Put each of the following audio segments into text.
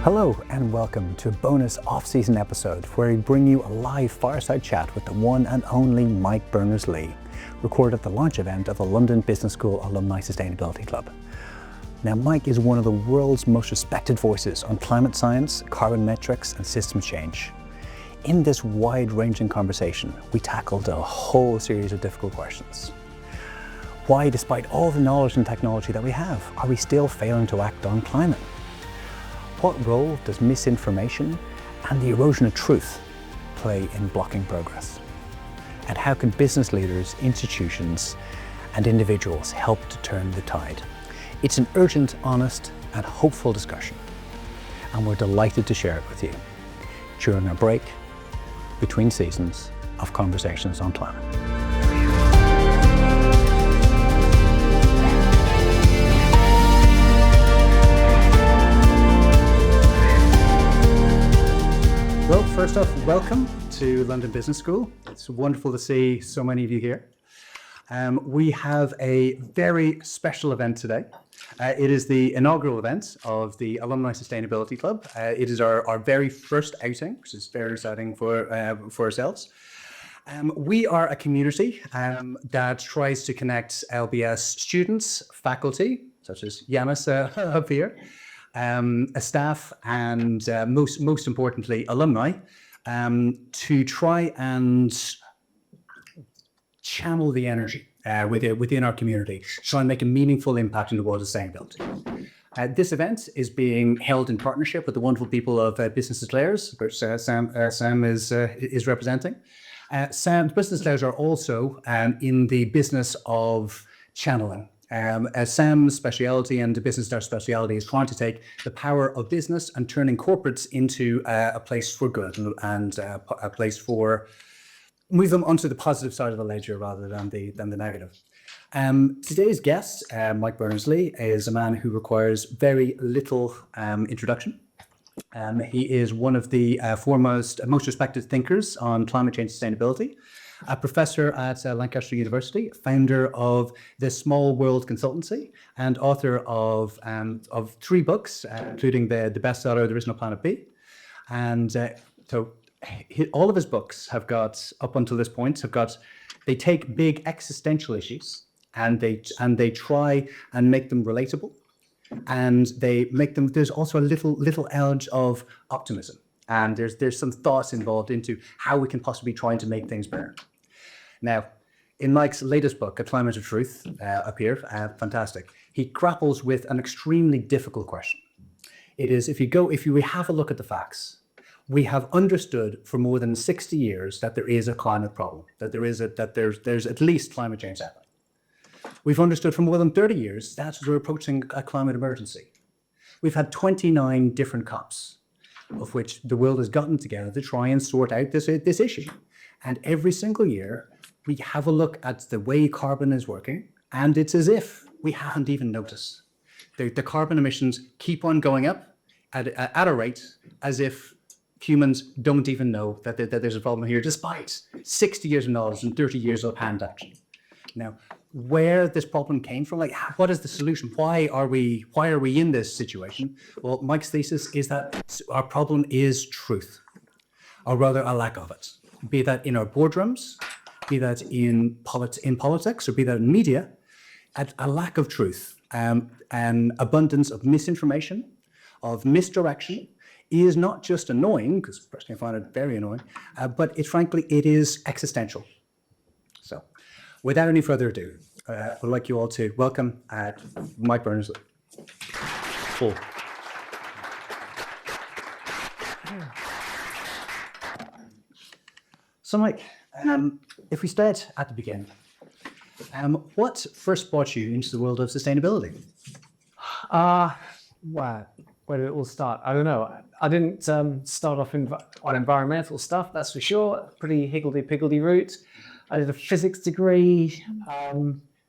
Hello and welcome to a bonus off-season episode where we bring you a live fireside chat with the one and only Mike Berners-Lee, recorded at the launch event of the London Business School Alumni Sustainability Club. Now, Mike is one of the world's most respected voices on climate science, carbon metrics and systems change. In this wide-ranging conversation, we tackled a whole series of difficult questions. Why, despite all the knowledge and technology that we have, are we still failing to act on climate? What role does misinformation and the erosion of truth play in blocking progress? And how can business leaders, institutions, and individuals help to turn the tide? It's an urgent, honest, and hopeful discussion, and we're delighted to share it with you during our break between seasons of conversations on climate. Well, first off, welcome to London Business School. It's wonderful to see so many of you here. We have a very special event today. It is the inaugural event of the Alumni Sustainability Club. It is our very first outing, which is very exciting for ourselves. We are a community that tries to connect LBS students, faculty, such as Yanis up here, staff, and most importantly, alumni, to try and channel the energy within our community, try and make a meaningful impact in the world of sustainability. This event is being held in partnership with the wonderful people of Business Declares, which Sam is representing. Business Declares are also in the business of channeling. Sam's speciality and the Business Declares speciality is trying to take the power of business and turning corporates into a place for good and a place for move them onto the positive side of the ledger rather than the negative. Today's guest, Mike Berners-Lee, is a man who requires very little introduction. He is one of the foremost, most respected thinkers on climate change sustainability, a professor at Lancaster University, founder of the Small World Consultancy, and author of 3 books, including the bestseller, There Is No Planet B. And so all of his books have got, up until this point, they take big existential issues and they try and make them relatable, and they make them, there's also a little edge of optimism. And there's some thoughts involved into how we can possibly try to make things better. Now, in Mike's latest book, A Climate of Truth, up here, fantastic, he grapples with an extremely difficult question. It is, if you have a look at the facts, we have understood for more than 60 years that there is a climate problem, that there's at least climate change happening. We've understood for more than 30 years that we're approaching a climate emergency. We've had 29 different COPs, of which the world has gotten together to try and sort out this issue. And every single year, we have a look at the way carbon is working, and it's as if we haven't even noticed. The carbon emissions keep on going up at a rate as if humans don't even know that there's a problem here, despite 60 years of knowledge and 30 years of hand action. Now, where this problem came from, like, what is the solution? Why are we in this situation? Well, Mike's thesis is that our problem is truth, or rather a lack of it. Be that in our boardrooms, be that in politics, or be that in media, a lack of truth, an abundance of misinformation, of misdirection, is not just annoying, because personally I find it very annoying, but it is existential. So, without any further ado, I'd like you all to welcome Mike Berners-Lee. Cool. So, Mike, if we start at the beginning, what first brought you into the world of sustainability? Wow, where did it all start? I don't know. I didn't start off on environmental stuff, that's for sure. Pretty higgledy-piggledy route. I did a physics degree,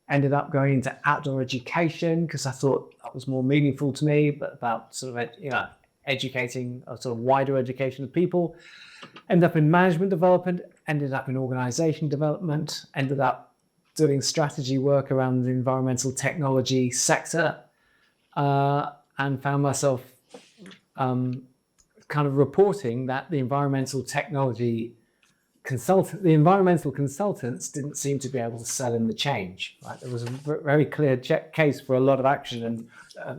ended up going into outdoor education because I thought that was more meaningful to me, but about sort of, educating a sort of wider education of people. Ended up in management development, ended up in organization development, ended up doing strategy work around the environmental technology sector, and found myself kind of reporting that the environmental consultants didn't seem to be able to sell in the change. Right? There was a very clear case for a lot of action, and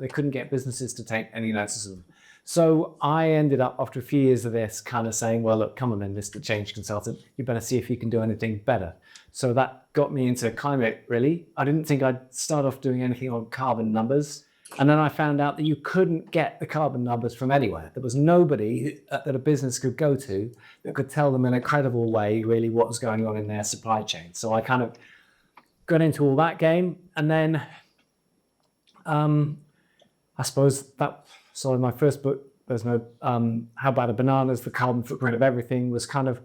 they couldn't get businesses to take any notice of them. So I ended up, after a few years of this, kind of saying, well, look, come on then, Mr. Change Consultant, you better see if you can do anything better. So that got me into climate, really. I didn't think I'd start off doing anything on carbon numbers. And then I found out that you couldn't get the carbon numbers from anywhere. There was nobody that a business could go to that could tell them in a credible way really what was going on in their supply chain. So I kind of got into all that game. And then I suppose that sort of my first book, there's no How Bad Are Bananas, the carbon footprint of everything, was kind of,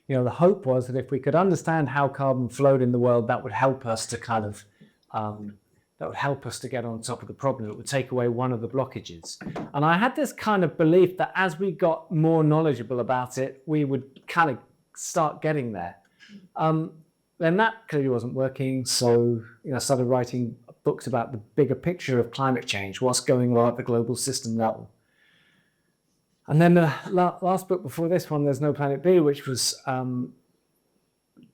the hope was that if we could understand how carbon flowed in the world, that would help us to kind of get on top of the problem. It would take away one of the blockages. And I had this kind of belief that as we got more knowledgeable about it, we would kind of start getting there. Then that clearly wasn't working. So, I started writing books about the bigger picture of climate change, what's going on at the global system level. And then the last book before this one, There's No Planet B, which was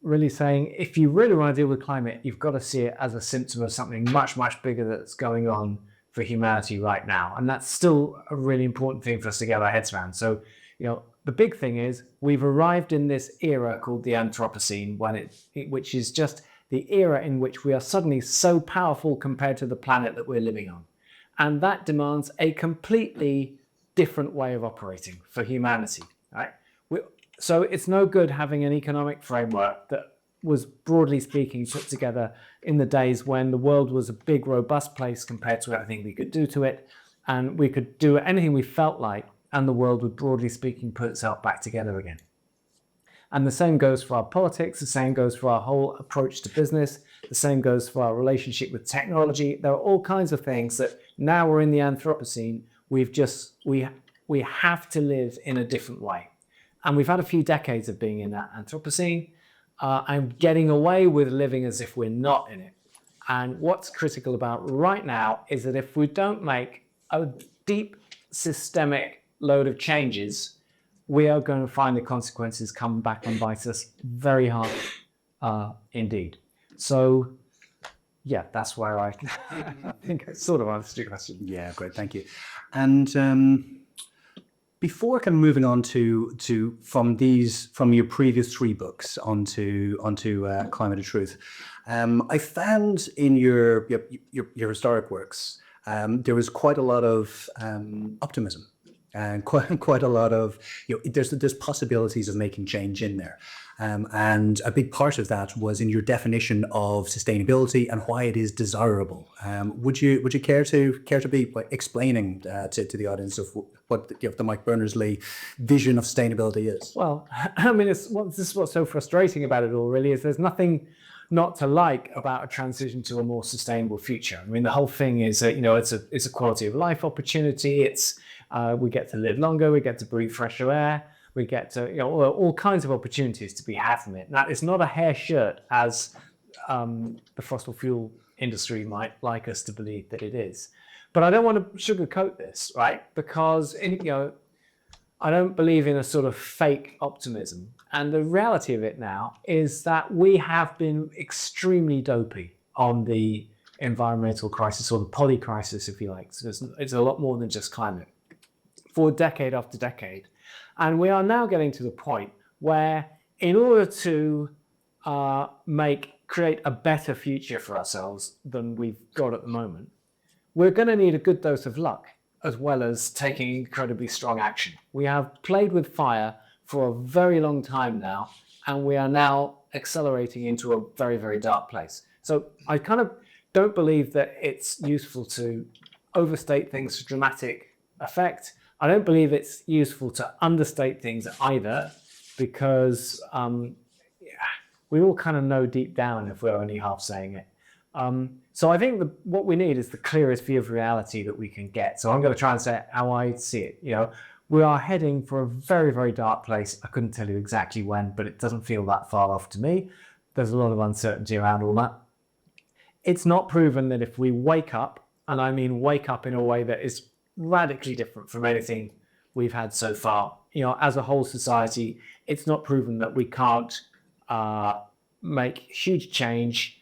really saying, if you really want to deal with climate, you've got to see it as a symptom of something much, much bigger that's going on for humanity right now. And that's still a really important thing for us to get our heads around. So, the big thing is we've arrived in this era called the Anthropocene, which is just the era in which we are suddenly so powerful compared to the planet that we're living on. And that demands a completely different way of operating for humanity, right? So it's no good having an economic framework that was, broadly speaking, put together in the days when the world was a big, robust place compared to everything we could do to it, and we could do anything we felt like, and the world would, broadly speaking, put itself back together again. And the same goes for our politics, the same goes for our whole approach to business, the same goes for our relationship with technology. There are all kinds of things that now we're in the Anthropocene, we have to live in a different way. And we've had a few decades of being in that Anthropocene and getting away with living as if we're not in it. And what's critical about right now is that if we don't make a deep systemic load of changes, we are going to find the consequences come back and bite us very hard indeed. So, yeah, that's where I think I sort of answered your question. Yeah, great, thank you. And before kind of moving on to from your previous 3 books onto Climate of Truth, I found in your historic works there was quite a lot of optimism and quite a lot of there's possibilities of making change in there. And a big part of that was in your definition of sustainability and why it is desirable. Would you care to be explaining to the audience of what the Mike Berners-Lee vision of sustainability is? Well, I mean, this is what's so frustrating about it all, really, is there's nothing not to like about a transition to a more sustainable future. I mean, the whole thing is it's a quality of life opportunity. It's we get to live longer, we get to breathe fresher air. We get to, all kinds of opportunities to be had from it. Now, it's not a hair shirt as the fossil fuel industry might like us to believe that it is. But I don't want to sugarcoat this, right? Because, I don't believe in a sort of fake optimism. And the reality of it now is that we have been extremely dopey on the environmental crisis, or the polycrisis, if you like. So it's a lot more than just climate. For decade after decade. And we are now getting to the point where, in order to create a better future for ourselves than we've got at the moment, we're going to need a good dose of luck as well as taking incredibly strong action. We have played with fire for a very long time now, and we are now accelerating into a very, very dark place. So I kind of don't believe that it's useful to overstate things for dramatic effect. I don't believe it's useful to understate things either, because we all kind of know deep down if we're only half saying it. So I think what we need is the clearest view of reality that we can get. So I'm going to try and say how I see it. We are heading for a very, very dark place. I couldn't tell you exactly when, but it doesn't feel that far off to me. There's a lot of uncertainty around all that. It's not proven that if we wake up, and I mean wake up in a way that is radically different from anything we've had so far. As a whole society, it's not proven that we can't make huge change.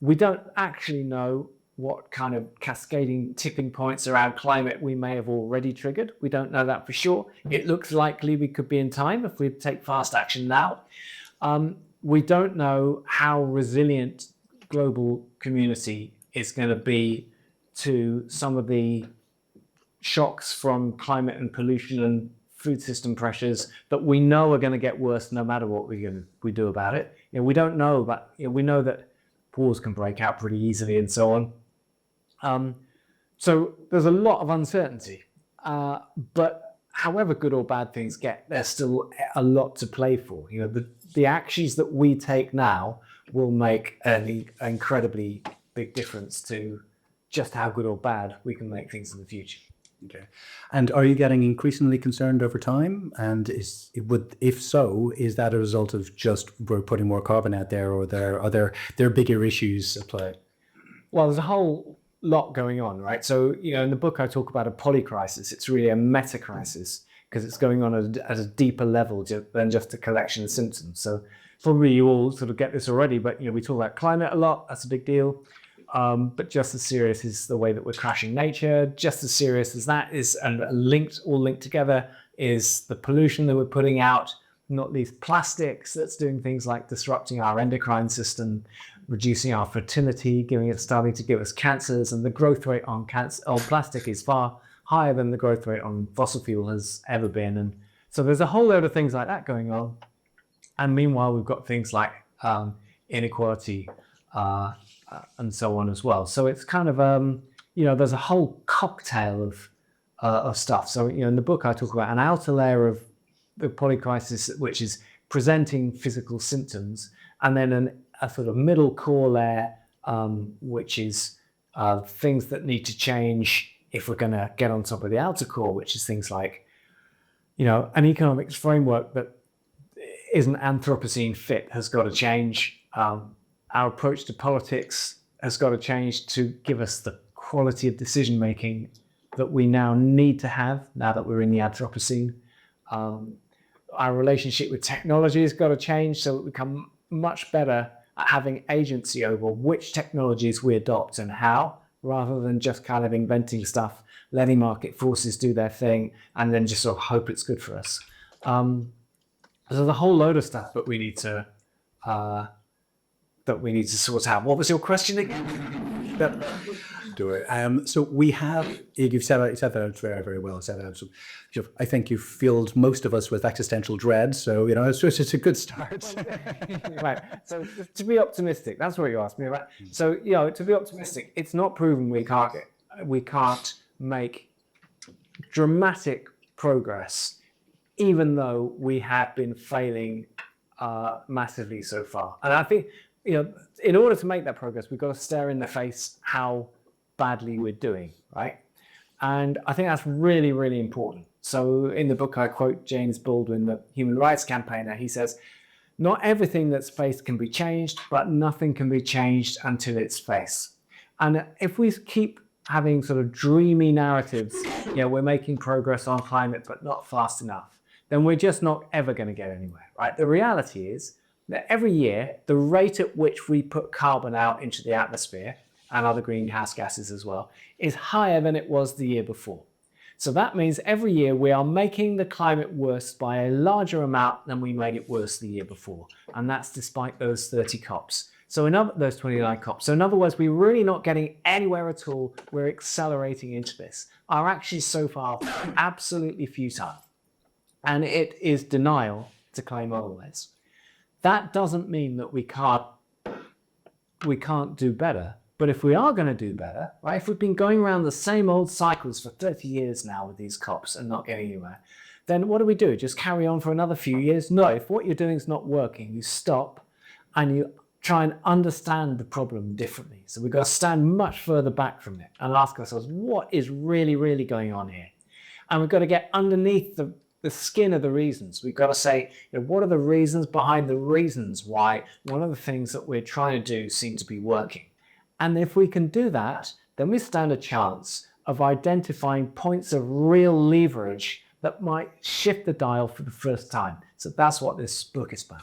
We don't actually know what kind of cascading tipping points around climate we may have already triggered. We don't know that for sure. It looks likely we could be in time if we take fast action now. We don't know how resilient global community is going to be to some of the shocks from climate and pollution and food system pressures that we know are going to get worse no matter what we do about it. We don't know, but we know that wars can break out pretty easily and so on. So there's a lot of uncertainty. But however good or bad things get, there's still a lot to play for. The actions that we take now will make an incredibly big difference to just how good or bad we can make things in the future. Okay. And are you getting increasingly concerned over time? And if so, is that a result of just we're putting more carbon out there, or are there bigger issues at play? Well, there's a whole lot going on, right? So, in the book I talk about a polycrisis. It's really a meta crisis because it's going on at a deeper level than just a collection of symptoms. So probably you all sort of get this already, but we talk about climate a lot. That's a big deal. But just as serious is the way that we're crashing nature. Just as serious as that is, and all linked together, is the pollution that we're putting out, not least plastics, that's doing things like disrupting our endocrine system, reducing our fertility, starting to give us cancers, and the growth rate on plastic is far higher than the growth rate on fossil fuel has ever been. And so there's a whole load of things like that going on. And meanwhile, we've got things like inequality, and so on as well. So it's kind of, there's a whole cocktail of stuff. So, in the book, I talk about an outer layer of the polycrisis, which is presenting physical symptoms, and then a sort of middle core layer, which is things that need to change if we're going to get on top of the outer core, which is things like, an economics framework that isn't Anthropocene fit has got to change. Our approach to politics has got to change to give us the quality of decision making that we now need to have now that we're in the Anthropocene. Our relationship with technology has got to change so that we become much better at having agency over which technologies we adopt and how, rather than just kind of inventing stuff, letting market forces do their thing, and then just sort of hope it's good for us. So there's a whole load of stuff that we need to sort out. What was your question again? Do it. So we have, you've said that out very, very well. So I think you've filled most of us with existential dread. So, it's a good start. Right. So to be optimistic, that's what you asked me about. So, to be optimistic, it's not proven we can't make dramatic progress, even though we have been failing massively so far. And I think, in order to make that progress, we've got to stare in the face how badly we're doing, right? And I think that's really, really important. So in the book, I quote James Baldwin, the human rights campaigner. He says, "Not everything that's faced can be changed, but nothing can be changed until it's faced." And if we keep having sort of dreamy narratives, we're making progress on climate, but not fast enough, then we're just not ever going to get anywhere, right? The reality is that every year, the rate at which we put carbon out into the atmosphere, and other greenhouse gases as well, is higher than it was the year before. So that means every year we are making the climate worse by a larger amount than we made it worse the year before. And that's despite those 30 COPs. So those 29 COPs. So in other words, we're really not getting anywhere at all. We're accelerating into this. Our actions so far are absolutely futile. And it is denial to claim otherwise. That doesn't mean that we can't do better. But if we are going to do better, right, if we've been going around the same old cycles for 30 years now with these COPs and not getting anywhere, then what do? Just carry on for another few years? No, if what you're doing is not working, you stop and you try and understand the problem differently. So we've got to stand much further back from it and ask ourselves, what is really, really going on here? And we've got to get underneath the skin of the reasons. We've got to say, what are the reasons behind the reasons why one of the things that we're trying to do seem to be working? And if we can do that, then we stand a chance of identifying points of real leverage that might shift the dial for the first time. So that's what this book is about.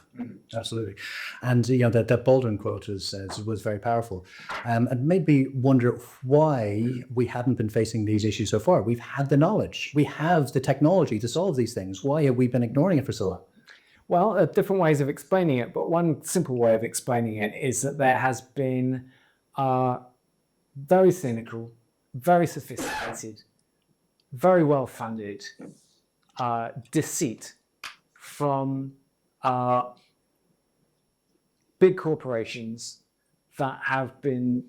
Absolutely. And that Baldwin quote was very powerful, and made me wonder why we hadn't been facing these issues so far. We've had the knowledge, we have the technology to solve these things. Why have we been ignoring it for so long? Well, different ways of explaining it, but one simple way of explaining it is that there has been very cynical, very sophisticated, very well-funded deceit from big corporations that have been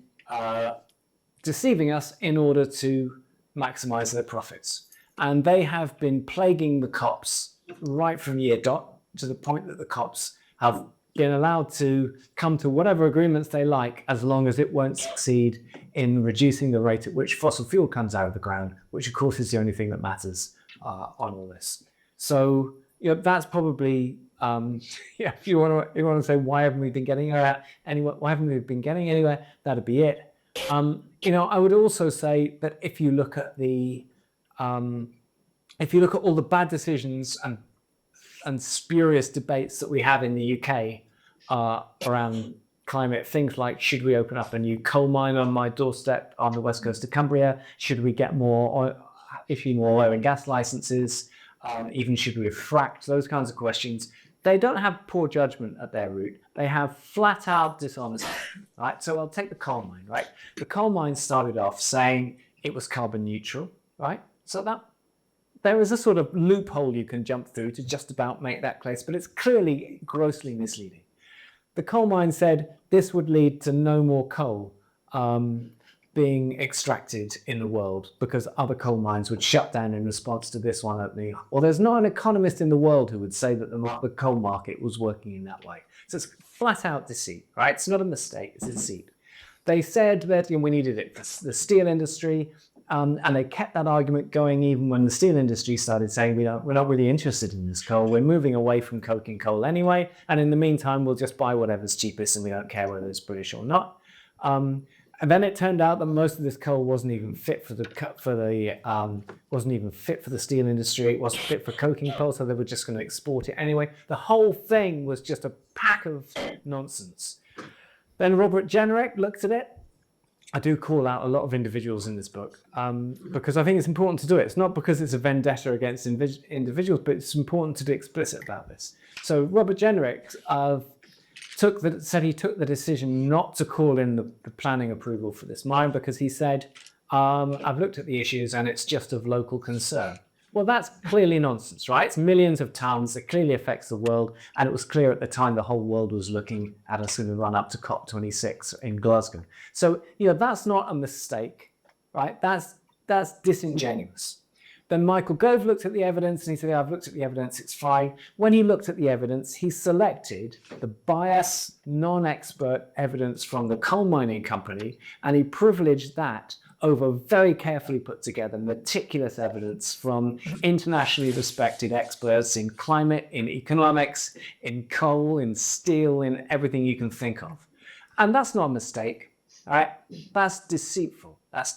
deceiving us in order to maximize their profits. And they have been plaguing the cops right from year dot, to the point that the cops have been allowed to come to whatever agreements they like, as long as it won't succeed in reducing the rate at which fossil fuel comes out of the ground, which of course is the only thing that matters on all this. So that's probably if you want to say why haven't we been getting anywhere? Why haven't we been getting anywhere? That'd be it. I would also say that if you look at all the bad decisions and spurious debates that we have in the UK around climate, things like, should we open up a new coal mine on my doorstep on the west coast of Cumbria? Should we get issue more oil and gas licenses? Even should we have fracked? Those kinds of questions. They don't have poor judgment at their root. They have flat out dishonesty, right? So I'll take the coal mine, right? The coal mine started off saying it was carbon neutral, right? So that there is a sort of loophole you can jump through to just about make that case, but it's clearly grossly misleading. The coal mine said this would lead to no more coal being extracted in the world because other coal mines would shut down in response to this one opening. Well, there's not an economist in the world who would say that the coal market was working in that way. So it's flat out deceit, right? It's not a mistake, it's a deceit. They said that we needed it for the steel industry, and they kept that argument going even when the steel industry started saying we're not really interested in this coal. We're moving away from coking coal anyway, and in the meantime we'll just buy whatever's cheapest, and we don't care whether it's British or not. And then it turned out that most of this coal wasn't even fit for the steel industry. It wasn't fit for coking coal, so they were just going to export it anyway. The whole thing was just a pack of nonsense. Then Robert Jenrick looked at it. I do call out a lot of individuals in this book because I think it's important to do it. It's not because it's a vendetta against individuals, but it's important to be explicit about this. So Robert Jenrick said he took the decision not to call in the planning approval for this mine because he said, I've looked at the issues and it's just of local concern. Well, that's clearly nonsense, right? It's millions of tons. It clearly affects the world. And it was clear at the time the whole world was looking at us in the run up to COP26 in Glasgow. So, that's not a mistake, right? That's disingenuous. Then Michael Gove looked at the evidence and he said, I've looked at the evidence, it's fine. When he looked at the evidence, he selected the biased, non-expert evidence from the coal mining company, and he privileged that over very carefully put together, meticulous evidence from internationally respected experts in climate, in economics, in coal, in steel, in everything you can think of. And that's not a mistake, all right? That's deceitful. That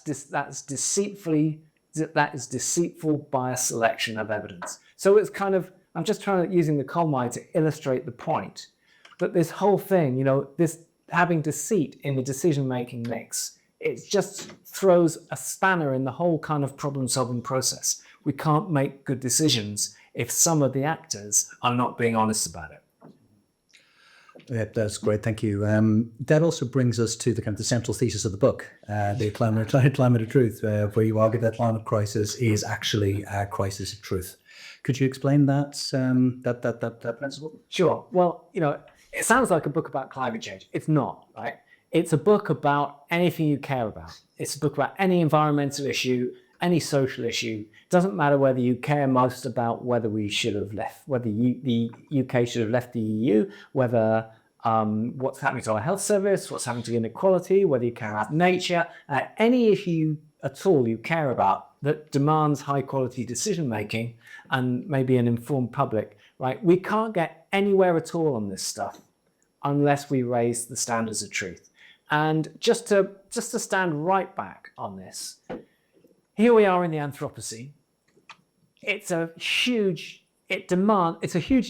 is deceitful biased selection of evidence. So it's I'm just using the coal mine to illustrate the point that this whole thing, this having deceit in the decision-making mix, it just throws a spanner in the whole kind of problem-solving process. We can't make good decisions if some of the actors are not being honest about it. Yeah, that's great, thank you. That also brings us to the central thesis of the book, the climate of truth, where you argue that climate crisis is actually a crisis of truth. Could you explain that principle? Sure. Well, it sounds like a book about climate change. It's not, right? It's a book about anything you care about. It's a book about any environmental issue, any social issue. It doesn't matter whether you care most about whether the UK should have left the EU, whether what's happening to our health service, what's happening to inequality, whether you care about nature, any issue at all you care about that demands high quality decision making and maybe an informed public, right? We can't get anywhere at all on this stuff unless we raise the standards of truth. And just to stand right back on this, here we are in the Anthropocene. It's a huge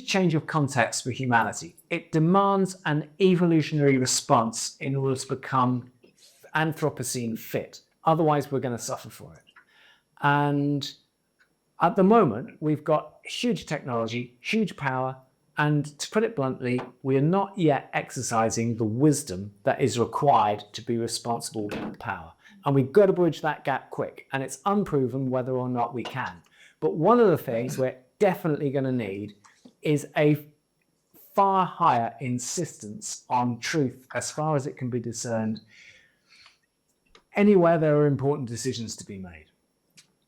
change of context for humanity. It demands an evolutionary response in order to become Anthropocene fit. Otherwise, we're going to suffer for it. And at the moment, we've got huge technology, huge power, and to put it bluntly, we are not yet exercising the wisdom that is required to be responsible with that power. And we've got to bridge that gap quick. And it's unproven whether or not we can. But one of the things we're definitely going to need is a far higher insistence on truth as far as it can be discerned anywhere there are important decisions to be made.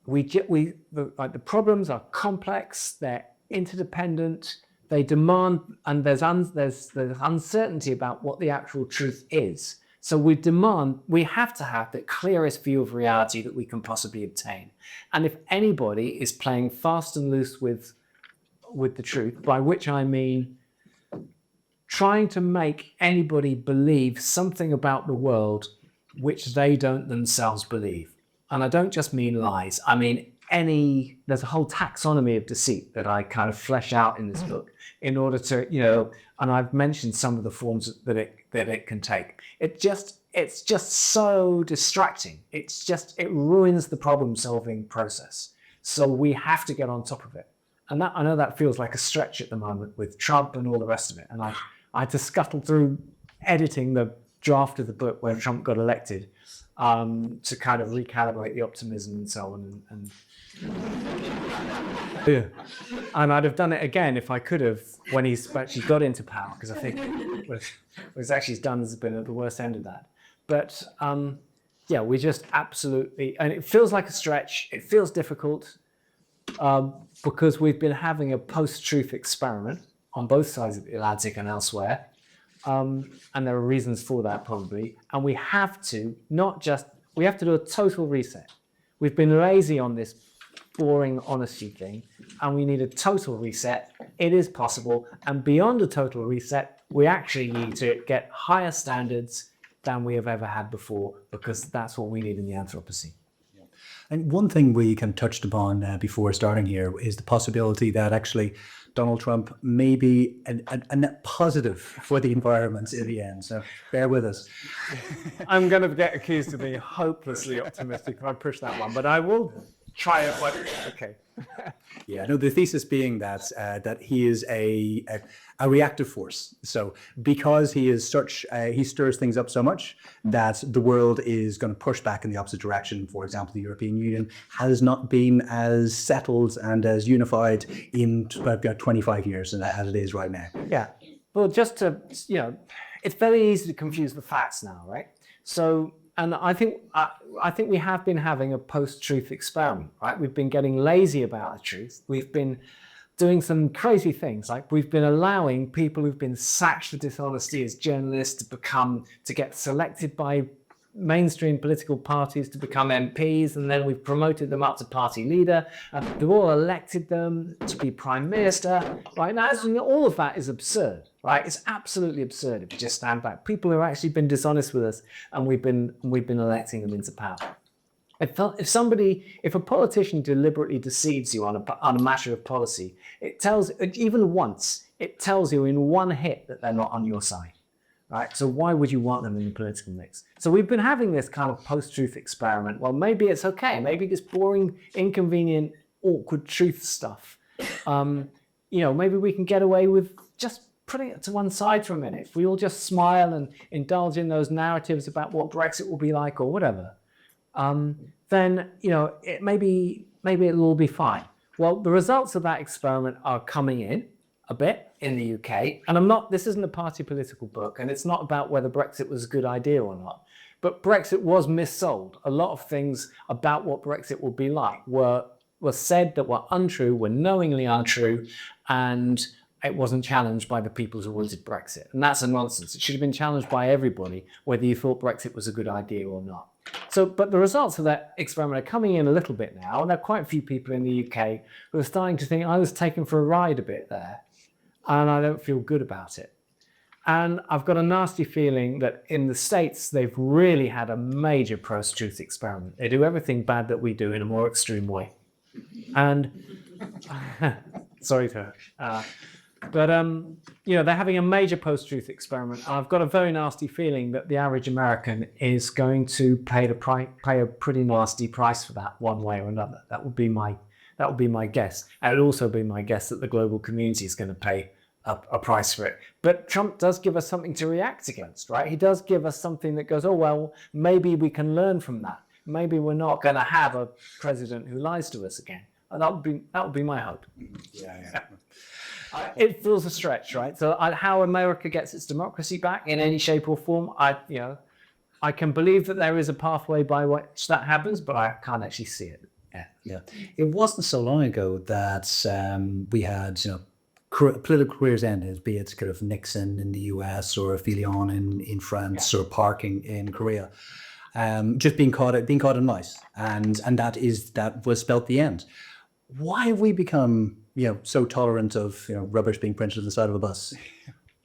The problems are complex, they're interdependent, they demand, and there's uncertainty about what the actual truth is. So we have to have the clearest view of reality that we can possibly obtain. And if anybody is playing fast and loose with the truth, by which I mean trying to make anybody believe something about the world which they don't themselves believe. And I don't just mean lies. I mean there's a whole taxonomy of deceit that I kind of flesh out in this book in order to, and I've mentioned some of the forms that it can take. It's just so distracting. It ruins the problem solving process. So we have to get on top of it. And I know that feels like a stretch at the moment with Trump and all the rest of it. And I had to scuttle through editing the draft of the book where Trump got elected to kind of recalibrate the optimism and so on. And I'd have done it again if I could have when he's actually got into power, because I think what he's actually done has been at the worst end of that. But we just absolutely, and it feels like a stretch. It feels difficult because we've been having a post-truth experiment on both sides of the Atlantic and elsewhere. And there are reasons for that probably. And we have to do a total reset. We've been lazy on this boring honesty thing, and we need a total reset. It is possible. And beyond a total reset, we actually need to get higher standards than we have ever had before, because that's what we need in the Anthropocene. And one thing we kind of touched upon before starting here is the possibility that actually Donald Trump may be a net positive for the environment in the end. So bear with us. I'm going to get accused of being hopelessly optimistic if I push that one, but I will try it. Okay. Yeah, no, the thesis being that he is a reactive force. So because he is he stirs things up so much that the world is going to push back in the opposite direction. For example, the European Union has not been as settled and as unified in about 25 years as it is right now. Yeah. Well, just to, it's very easy to confuse the facts now, right? So, and I think we have been having a post-truth experiment, right? We've been getting lazy about the truth. We've been doing some crazy things, like we've been allowing people who've been sacked for dishonesty as journalists to get selected by mainstream political parties to become MPs, and then we've promoted them up to party leader, and they've all elected them to be prime minister, right? Now, all of that is absurd, right? It's absolutely absurd if you just stand back. People who have actually been dishonest with us, and we've been electing them into power. If a politician deliberately deceives you on a matter of policy, it tells you in one hit that they're not on your side. Right? So why would you want them in the political mix? So we've been having this kind of post-truth experiment. Well, maybe it's okay. Maybe this boring, inconvenient, awkward truth stuff. Maybe we can get away with just putting it to one side for a minute. If we all just smile and indulge in those narratives about what Brexit will be like or whatever, then maybe it'll all be fine. Well, the results of that experiment are coming in a bit in the UK. And this isn't a party political book, and it's not about whether Brexit was a good idea or not. But Brexit was missold. A lot of things about what Brexit will be like were said that were untrue, were knowingly untrue, and it wasn't challenged by the people who wanted Brexit. And that's a nonsense. It should have been challenged by everybody, whether you thought Brexit was a good idea or not. But the results of that experiment are coming in a little bit now, and there are quite a few people in the UK who are starting to think, I was taken for a ride a bit there, and I don't feel good about it. And I've got a nasty feeling that in the States, they've really had a major post-truth experiment. They do everything bad that we do in a more extreme way. And sorry to they're having a major post-truth experiment. And I've got a very nasty feeling that the average American is going to pay a pretty nasty price for that one way or another. That would be my guess. And it would also be my guess that the global community is going to pay a price for it. But Trump does give us something to react against, right? He does give us something that goes, oh, well, maybe we can learn from that. Maybe we're not going to have a president who lies to us again. And that would be my hope. Yeah. It feels a stretch, right? So how America gets its democracy back in any shape or form, I can believe that there is a pathway by which that happens, but I can't actually see it. Yeah. It wasn't so long ago that we had, political careers ended, be it kind of Nixon in the US or Fillon in France or Parking in Korea, just being caught in lies, and that was spelt the end. Why have we become so tolerant of rubbish being printed on the side of a bus?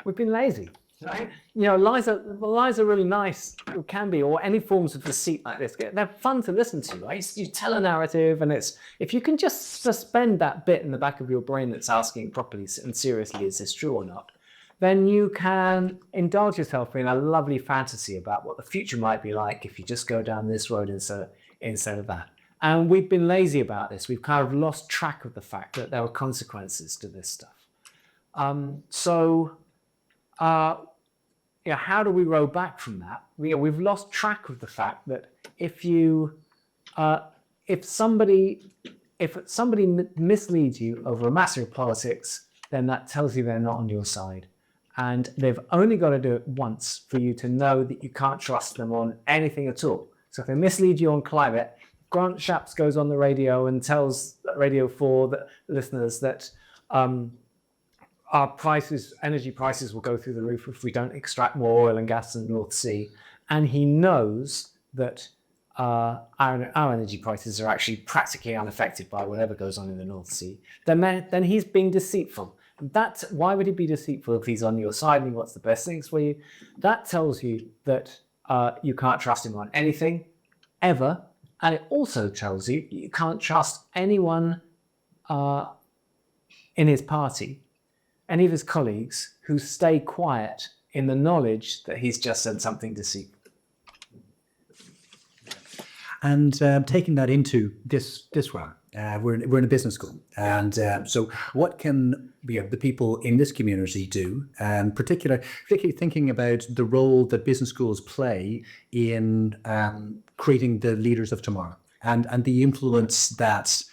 We've been lazy, right? Lies are really nice. It can be, or any forms of deceit like this. They're fun to listen to, right? You tell a narrative, and if you can just suspend that bit in the back of your brain that's asking properly and seriously, is this true or not? Then you can indulge yourself in a lovely fantasy about what the future might be like if you just go down this road instead of that. And we've been lazy about this. We've kind of lost track of the fact that there are consequences to this stuff. How do we row back from that? We've lost track of the fact that if somebody misleads you over a matter of politics, then that tells you they're not on your side. And they've only got to do it once for you to know that you can't trust them on anything at all. So if they mislead you on climate, Grant Shapps goes on the radio and tells Radio 4 the listeners that our energy prices will go through the roof if we don't extract more oil and gas in the North Sea. And he knows that our energy prices are actually practically unaffected by whatever goes on in the North Sea. Then he's being deceitful. Why would he be deceitful if he's on your side and he wants the best things for you? That tells you that you can't trust him on anything, ever. And it also tells you you can't trust anyone in his party, any of his colleagues, who stay quiet in the knowledge that he's just said something deceitful. And taking that into this realm, we're in a business school, and so what can the people in this community do, particularly thinking about the role that business schools play in creating the leaders of tomorrow, and the influence that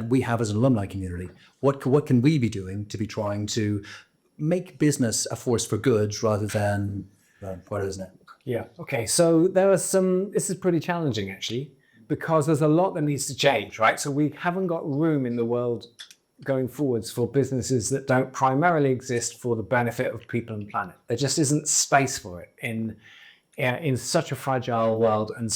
we have as an alumni community? What can we be doing to be trying to make business a force for good rather than what isn't it? Yeah. Okay. So this is pretty challenging actually, because there's a lot that needs to change, right? So we haven't got room in the world going forwards for businesses that don't primarily exist for the benefit of people and planet. There just isn't space for it in such a fragile world and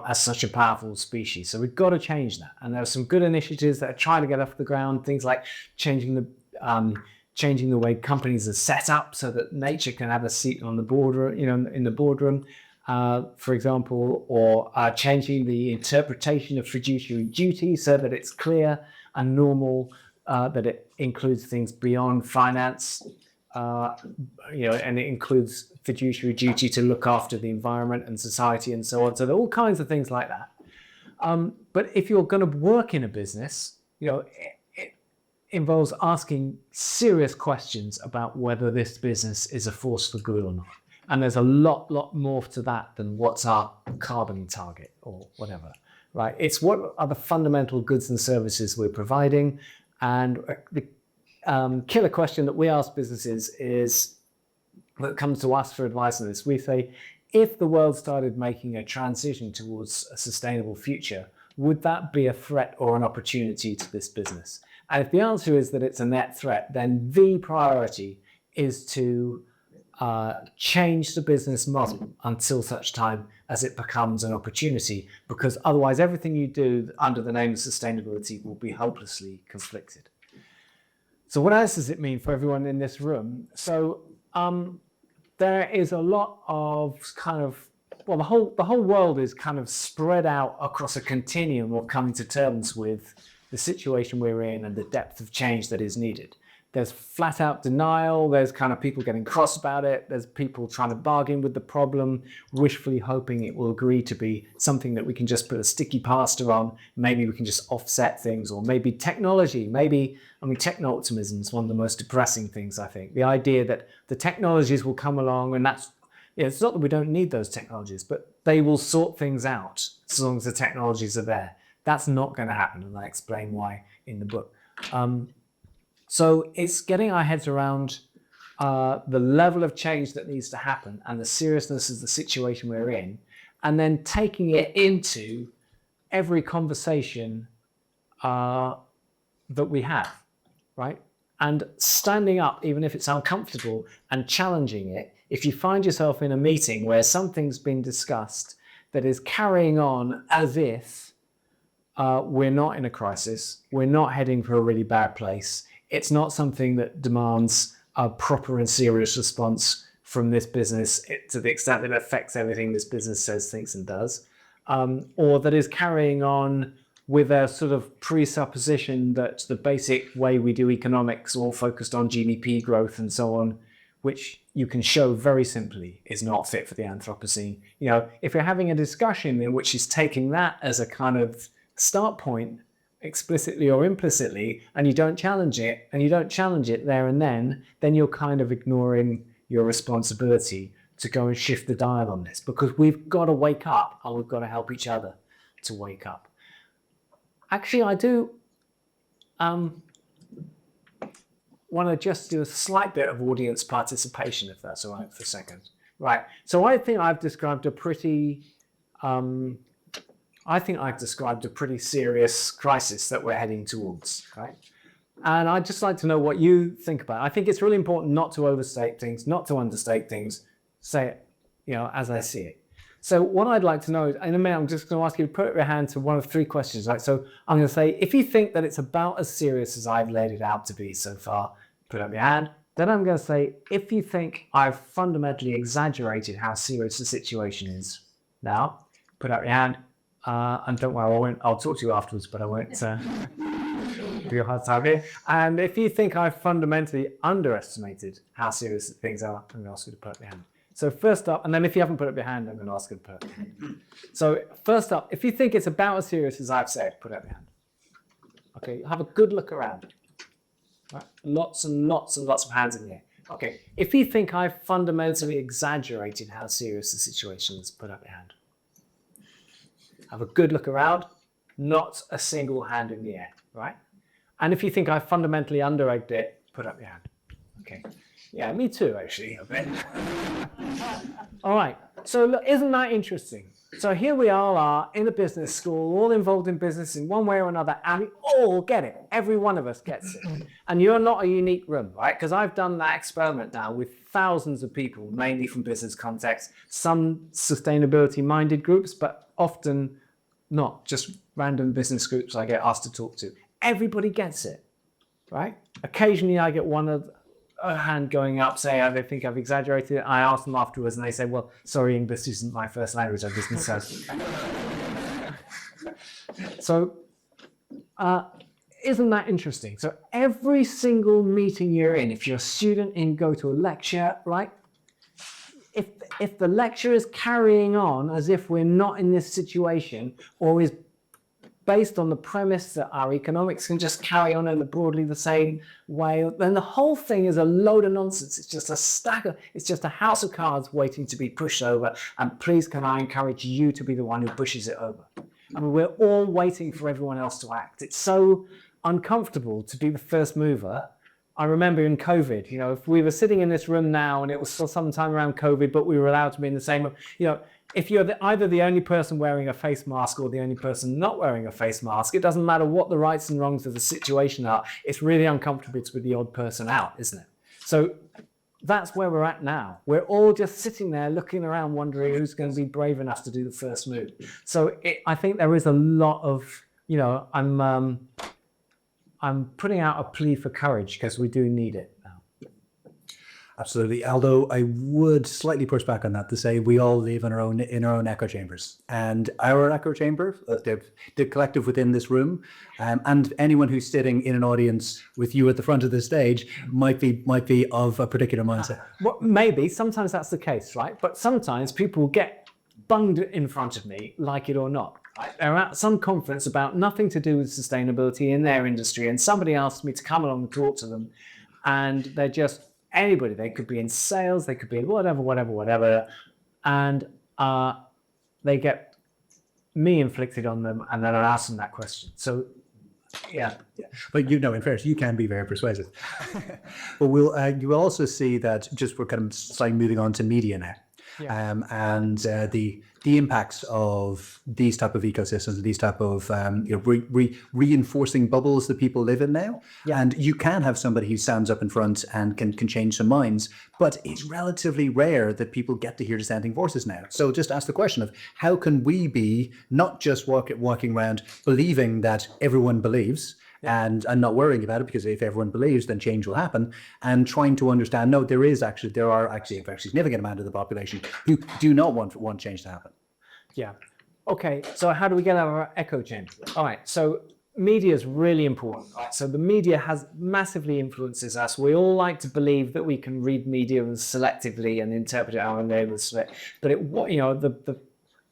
as such a powerful species. So we've got to change that. And there are some good initiatives that are trying to get off the ground, things like changing the way companies are set up so that nature can have a seat on the board, in the boardroom, for example, or changing the interpretation of fiduciary duty so that it's clear and normal, that it includes things beyond finance, and it includes fiduciary duty to look after the environment and society and so on. So there are all kinds of things like that. But if you're going to work in a business, it involves asking serious questions about whether this business is a force for good or not. And there's a lot more to that than what's our carbon target or whatever, right? It's what are the fundamental goods and services we're providing. And the killer question that we ask businesses is, that comes to us for advice on this, we say, if the world started making a transition towards a sustainable future, would that be a threat or an opportunity to this business? And if the answer is that it's a net threat, then the priority is to change the business model until such time as it becomes an opportunity, because otherwise everything you do under the name of sustainability will be hopelessly conflicted. So what else does it mean for everyone in this room? So there is a lot of kind of, well, the whole world is kind of spread out across a continuum of coming to terms with the situation we're in and the depth of change that is needed. There's flat out denial, there's kind of people getting cross about it, there's people trying to bargain with the problem, wishfully hoping it will agree to be something that we can just put a sticky plaster on, maybe we can just offset things, or maybe technology, techno-optimism is one of the most depressing things, I think. The idea that the technologies will come along, and that's, it's not that we don't need those technologies, but they will sort things out as long as the technologies are there. That's not going to happen, and I explain why in the book. So it's getting our heads around the level of change that needs to happen and the seriousness of the situation we're in, and then taking it into every conversation that we have, right? And standing up, even if it's uncomfortable, and challenging it. If you find yourself in a meeting where something's been discussed that is carrying on as if we're not in a crisis, we're not heading for a really bad place, it's not something that demands a proper and serious response from this business to the extent that it affects everything this business says, thinks, and does, or that is carrying on with a sort of presupposition that the basic way we do economics, all focused on GDP growth and so on, which you can show very simply is not fit for the Anthropocene. You know, if you're having a discussion in which is taking that as a kind of start point, explicitly or implicitly, and you don't challenge it there and then you're kind of ignoring your responsibility to go and shift the dial on this, because we've got to wake up and we've got to help each other to wake up. Actually, I do want to just do a slight bit of audience participation, if that's all right, for a second. Right, so I think I've described a pretty serious crisis that we're heading towards, right? And I'd just like to know what you think about it. I think it's really important not to overstate things, not to understate things, say it, as I see it. So what I'd like to know is, in a minute, I'm just going to ask you to put up your hand to one of three questions, right? So I'm going to say, if you think that it's about as serious as I've laid it out to be so far, put up your hand. Then I'm going to say, if you think I've fundamentally exaggerated how serious the situation is now, put up your hand. And don't worry, I'll talk to you afterwards, but I won't give you a hard time here. And if you think I've fundamentally underestimated how serious things are, I'm going to ask you to put up your hand. So first up, and then if you haven't put up your hand, I'm going to ask you to put up your hand. So first up, if you think it's about as serious as I've said, put up your hand. Okay, have a good look around. Right. Lots and lots and lots of hands in here. Okay, if you think I've fundamentally exaggerated how serious the situation is, put up your hand. Have a good look around, not a single hand in the air, right? And if you think I fundamentally under-egged it, put up your hand. Okay. Yeah, me too, actually, a bit. All right, so look, isn't that interesting? So here we all are in a business school, all involved in business in one way or another, and we all get it. Every one of us gets it. And you're not a unique room, right? Because I've done that experiment now with thousands of people, mainly from business contexts, some sustainability-minded groups, but often not, just random business groups I get asked to talk to. Everybody gets it, right? Occasionally I get a hand going up, say, they think I've exaggerated it. I ask them afterwards and they say, well, sorry, English isn't my first language, I'm business sales. So, isn't that interesting? So every single meeting you're in, if you're a student and go to a lecture, right? If the lecture is carrying on as if we're not in this situation, or is based on the premise that our economics can just carry on in broadly the same way, then the whole thing is a load of nonsense. It's just it's just a house of cards waiting to be pushed over. And please, can I encourage you to be the one who pushes it over? I mean, we're all waiting for everyone else to act. It's so uncomfortable to be the first mover. I remember in COVID, if we were sitting in this room now and it was still sometime around COVID, but we were allowed to be in the same room, if you're either the only person wearing a face mask or the only person not wearing a face mask, it doesn't matter what the rights and wrongs of the situation are. It's really uncomfortable to be the odd person out, isn't it? So that's where we're at now. We're all just sitting there looking around wondering who's going to be brave enough to do the first move. So I think there is a lot of, I'm putting out a plea for courage because we do need it now. Absolutely. Although I would slightly push back on that to say we all live in our own echo chambers, and our echo chamber, the collective within this room, and anyone who's sitting in an audience with you at the front of the stage might be of a particular mindset. Well, maybe sometimes that's the case, right? But sometimes people get bunged in front of me, like it or not. Right? They're at some conference about nothing to do with sustainability in their industry, and somebody asked me to come along and talk to them, and they're just anybody. They could be in sales, they could be in whatever, and they get me inflicted on them, and then I ask them that question. So, yeah. But in fairness, you can be very persuasive. But you will also see that we're kind of slightly moving on to media now. Yeah. And the impacts of these type of ecosystems, these type of reinforcing bubbles that people live in now. Yeah. And you can have somebody who stands up in front and can change some minds, but it's relatively rare that people get to hear dissenting voices now. So just ask the question of how can we be not just walking around believing that everyone believes, and not worrying about it, because if everyone believes, then change will happen, and trying to understand, no, there are actually a very significant amount of the population who do not want change to happen. Yeah. Okay, so how do we get out of our echo chamber? All right, so media is really important. Right? So the media has massively influences us. We all like to believe that we can read media and selectively and interpret it our own neighbours. But the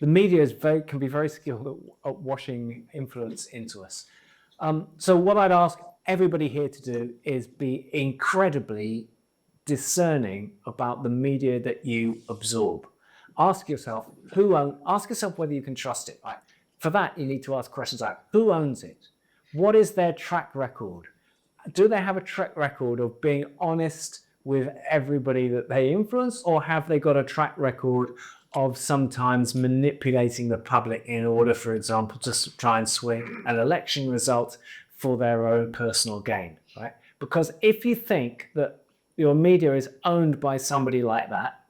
media can be very skilled at washing influence into us. So what I'd ask everybody here to do is be incredibly discerning about the media that you absorb. Ask yourself whether you can trust it. Right? For that, you need to ask questions like, who owns it? What is their track record? Do they have a track record of being honest with everybody that they influence, or have they got a track record of sometimes manipulating the public in order, for example, to try and swing an election result for their own personal gain, right? Because if you think that your media is owned by somebody like that,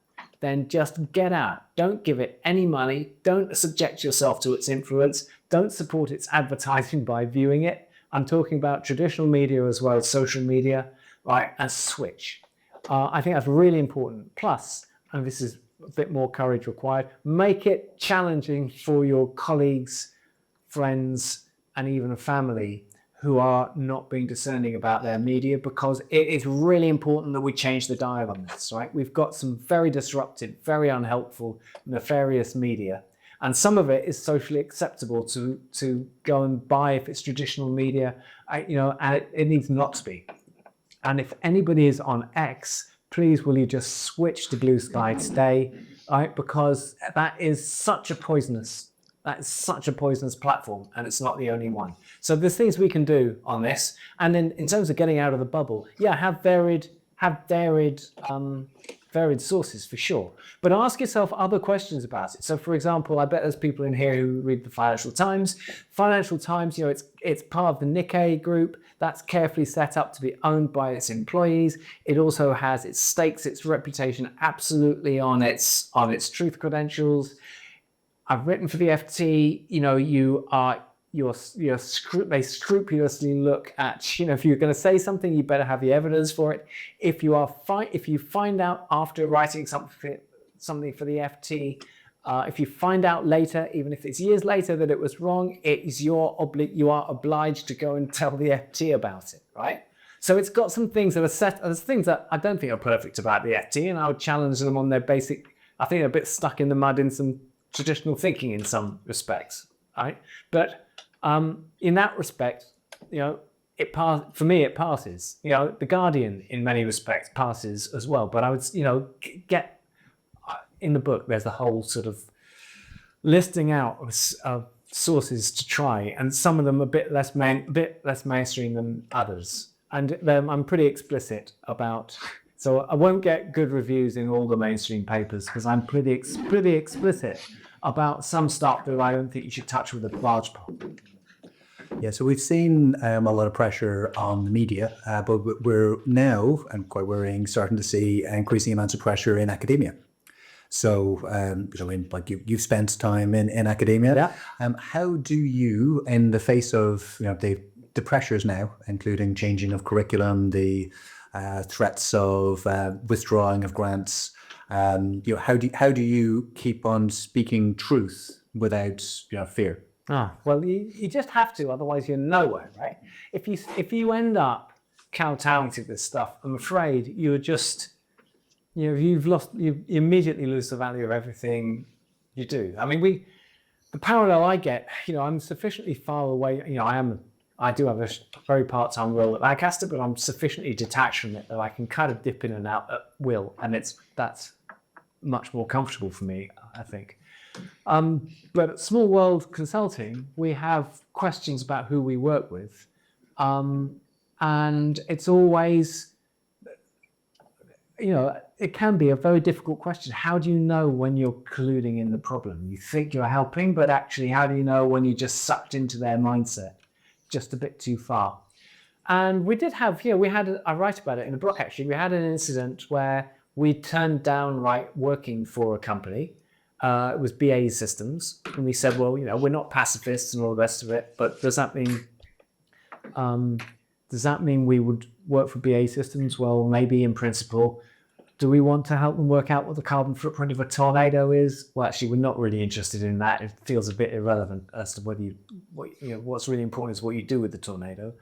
then just get out. Don't give it any money. Don't subject yourself to its influence. Don't support its advertising by viewing it. I'm talking about traditional media as well as social media, right? And switch. I think that's really important. Plus, and this is a bit more courage required, make it challenging for your colleagues, friends, and even family who are not being discerning about their media, because it is really important that we change the dial on this, right? We've got some very disruptive, very unhelpful, nefarious media, and some of it is socially acceptable to go and buy if it's traditional media, and it needs not to be. And if anybody is on X, please will you just switch to Blue Sky today, right? Because that is such a poisonous platform, and it's not the only one. So there's things we can do on this. And then in terms of getting out of the bubble, have varied sources for sure. But ask yourself other questions about it. So for example, I bet there's people in here who read the Financial Times. Financial Times, it's part of the Nikkei group. That's carefully set up to be owned by its employees. It also has its stakes, its reputation absolutely on its truth credentials. I've written for the FT. They scrupulously look at. If you're going to say something, you better have the evidence for it. If you find out after writing something for the FT, if you find out later, even if it's years later, that it was wrong, you are obliged to go and tell the FT about it, right? So it's got some things that are set. There's things that I don't think are perfect about the FT, and I would challenge them on their basic. I think they're a bit stuck in the mud in some traditional thinking in some respects, right? But in that respect, for me it passes. The Guardian in many respects passes as well. But I would, get in the book. There's a whole sort of listing out of sources to try, and some of them a bit less mainstream than others. And then I'm pretty explicit about. So I won't get good reviews in all the mainstream papers because I'm pretty explicit about some stuff that I don't think you should touch with a barge pole. Yeah, so we've seen a lot of pressure on the media, but we're now, and quite worrying, starting to see increasing amounts of pressure in academia. So, you've spent time in academia. Yeah. How do you, in the face of the pressures now, including changing of curriculum, the threats of withdrawing of grants. How do you keep on speaking truth without fear? Well, you just have to, otherwise you're nowhere, right? If you end up kowtowing to this stuff, I'm afraid you're just, you immediately lose the value of everything you do. I mean, the parallel I get, I'm sufficiently far away. I do have a very part-time role at Lancaster, but I'm sufficiently detached from it that I can kind of dip in and out at will, and that's much more comfortable for me, I think. But at Small World Consulting, we have questions about who we work with, and it's always, it can be a very difficult question. How do you know when you're colluding in the problem? You think you're helping, but actually, how do you know when you're just sucked into their mindset just a bit too far? And we did have, I write about it in the book actually, we had an incident where we turned down working for a company. It was BAE Systems, and we said, well, we're not pacifists and all the rest of it, but does that mean we would work for BAE Systems? Well, maybe in principle. Do we want to help them work out what the carbon footprint of a tornado is? Well, actually, we're not really interested in that. It feels a bit irrelevant as to what's really important is what you do with the tornado.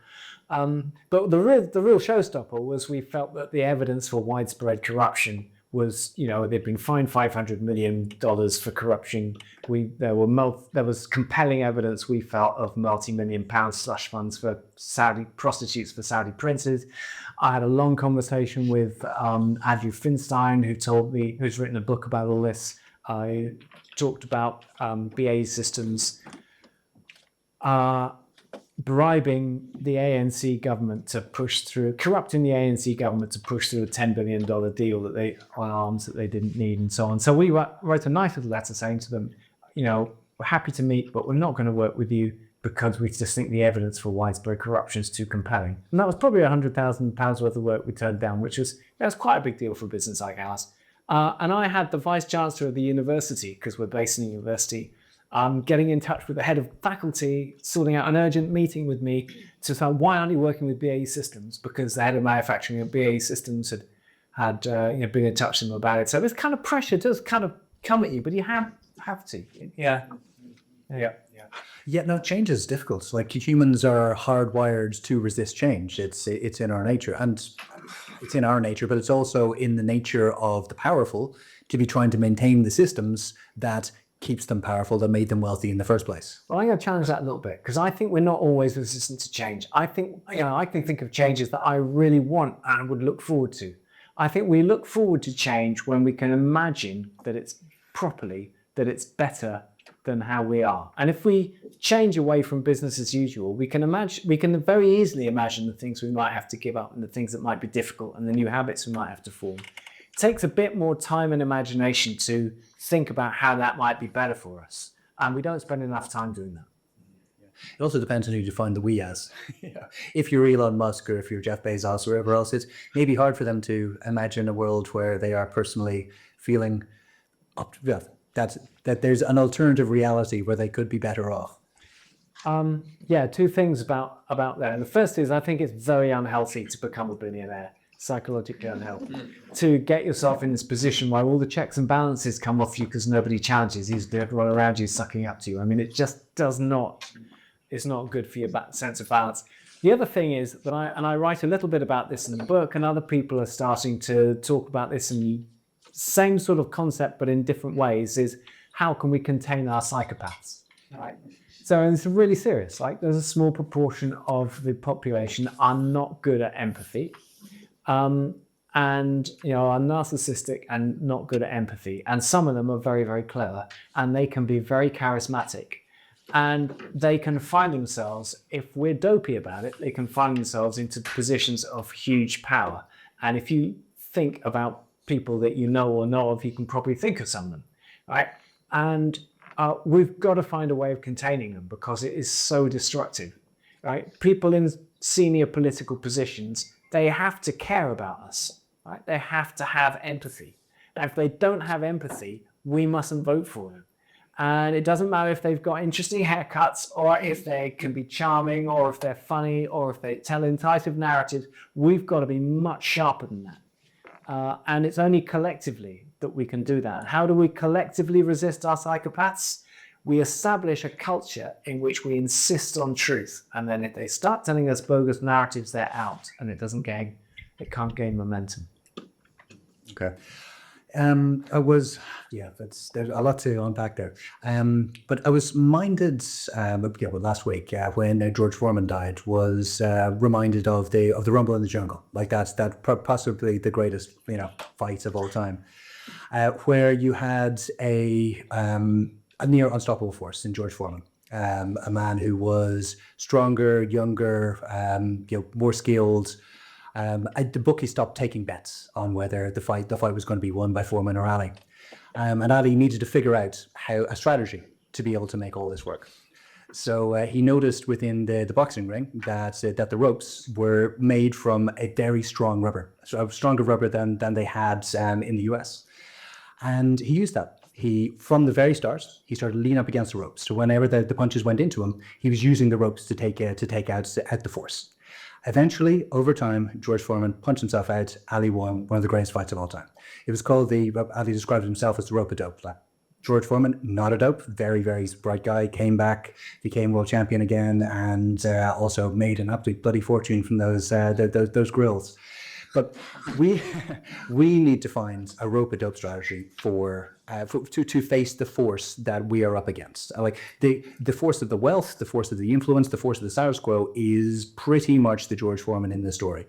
But the real showstopper was we felt that the evidence for widespread corruption was, they'd been fined $500 million for corruption. There was compelling evidence, we felt, of multi-million-pound slush funds for Saudi prostitutes for Saudi princes. I had a long conversation with Andrew Finstein, who's written a book about all this. I talked about BAE Systems bribing the ANC government to push through, corrupting the ANC government to push through a $10 billion deal on arms that they didn't need, and so on. So we wrote a nice little letter saying to them, we're happy to meet, but we're not going to work with you because we just think the evidence for widespread corruption is too compelling. And that was probably £100,000 worth of work we turned down, which was quite a big deal for a business like ours. And I had the vice chancellor of the university, because we're based in the university, getting in touch with the head of faculty, sorting out an urgent meeting with me to say, why aren't you working with BAE Systems? Because the head of manufacturing at BAE Systems had been in touch with them about it. So this kind of pressure does kind of come at you, but you have to. Yeah. Yeah, no, change is difficult. Like, humans are hardwired to resist change. It's in our nature, and it's in our nature, but it's also in the nature of the powerful to be trying to maintain the systems that keeps them powerful, that made them wealthy in the first place. Well, I'm going to challenge that a little bit, because I think we're not always resistant to change. I think, I can think of changes that I really want and would look forward to. I think we look forward to change when we can imagine that it's better than how we are. And if we change away from business as usual, we can very easily imagine the things we might have to give up and the things that might be difficult and the new habits we might have to form. It takes a bit more time and imagination to think about how that might be better for us. And we don't spend enough time doing that. It also depends on who you define the we as. If you're Elon Musk or if you're Jeff Bezos or whoever else, it may be hard for them to imagine a world where they are personally feeling that there's an alternative reality where they could be better off. Two things about that. And the first is, I think it's very unhealthy to become a billionaire, psychologically unhealthy. To get yourself in this position where all the checks and balances come off you because nobody challenges you, everyone around you sucking up to you. I mean, it just it's not good for your sense of balance. The other thing is that I write a little bit about this in the book, and other people are starting to talk about this, and same sort of concept but in different ways, is how can we contain our psychopaths, right? So it's really serious. Like, there's a small proportion of the population are not good at empathy, and are narcissistic and not good at empathy. And some of them are very, very clever, and they can be very charismatic. And they can find themselves, if we're dopey about it, they can find themselves into positions of huge power. And if you think about people that you know or know of, you can probably think of some of them, right? And we've got to find a way of containing them, because it is so destructive, right? People in senior political positions, they have to care about us, right? They have to have empathy. And if they don't have empathy, we mustn't vote for them. And it doesn't matter if they've got interesting haircuts or if they can be charming or if they're funny or if they tell incisive narratives. We've got to be much sharper than that. And it's only collectively that we can do that. How do we collectively resist our psychopaths? We establish a culture in which we insist on truth. And then if they start telling us bogus narratives, they're out and it can't gain momentum. Okay. there's a lot to unpack there. But I was minded, last week when George Foreman died, was reminded of the Rumble in the Jungle. Like that's possibly the greatest fight of all time, where you had a near unstoppable force in George Foreman. A man who was stronger, younger, more skilled. The bookie stopped taking bets on whether the fight was going to be won by Foreman or Ali. And Ali needed to figure out a strategy to be able to make all this work. So he noticed within the boxing ring that the ropes were made from a very strong rubber, so stronger rubber than they had in the US. And he used that. From the very start, he started leaning up against the ropes. So whenever the punches went into him, he was using the ropes to take out the force. Eventually, over time, George Foreman punched himself out. Ali won one of the greatest fights of all time. It was called Ali described himself as the rope-a-dope. George Foreman, not a dope, very, very bright guy, came back, became world champion again, and also made an absolute bloody fortune from those grills. But we need to find a rope-a-dope strategy to face the force that we are up against. Like the force of the wealth, the force of the influence, the force of the status quo is pretty much the George Foreman in this story.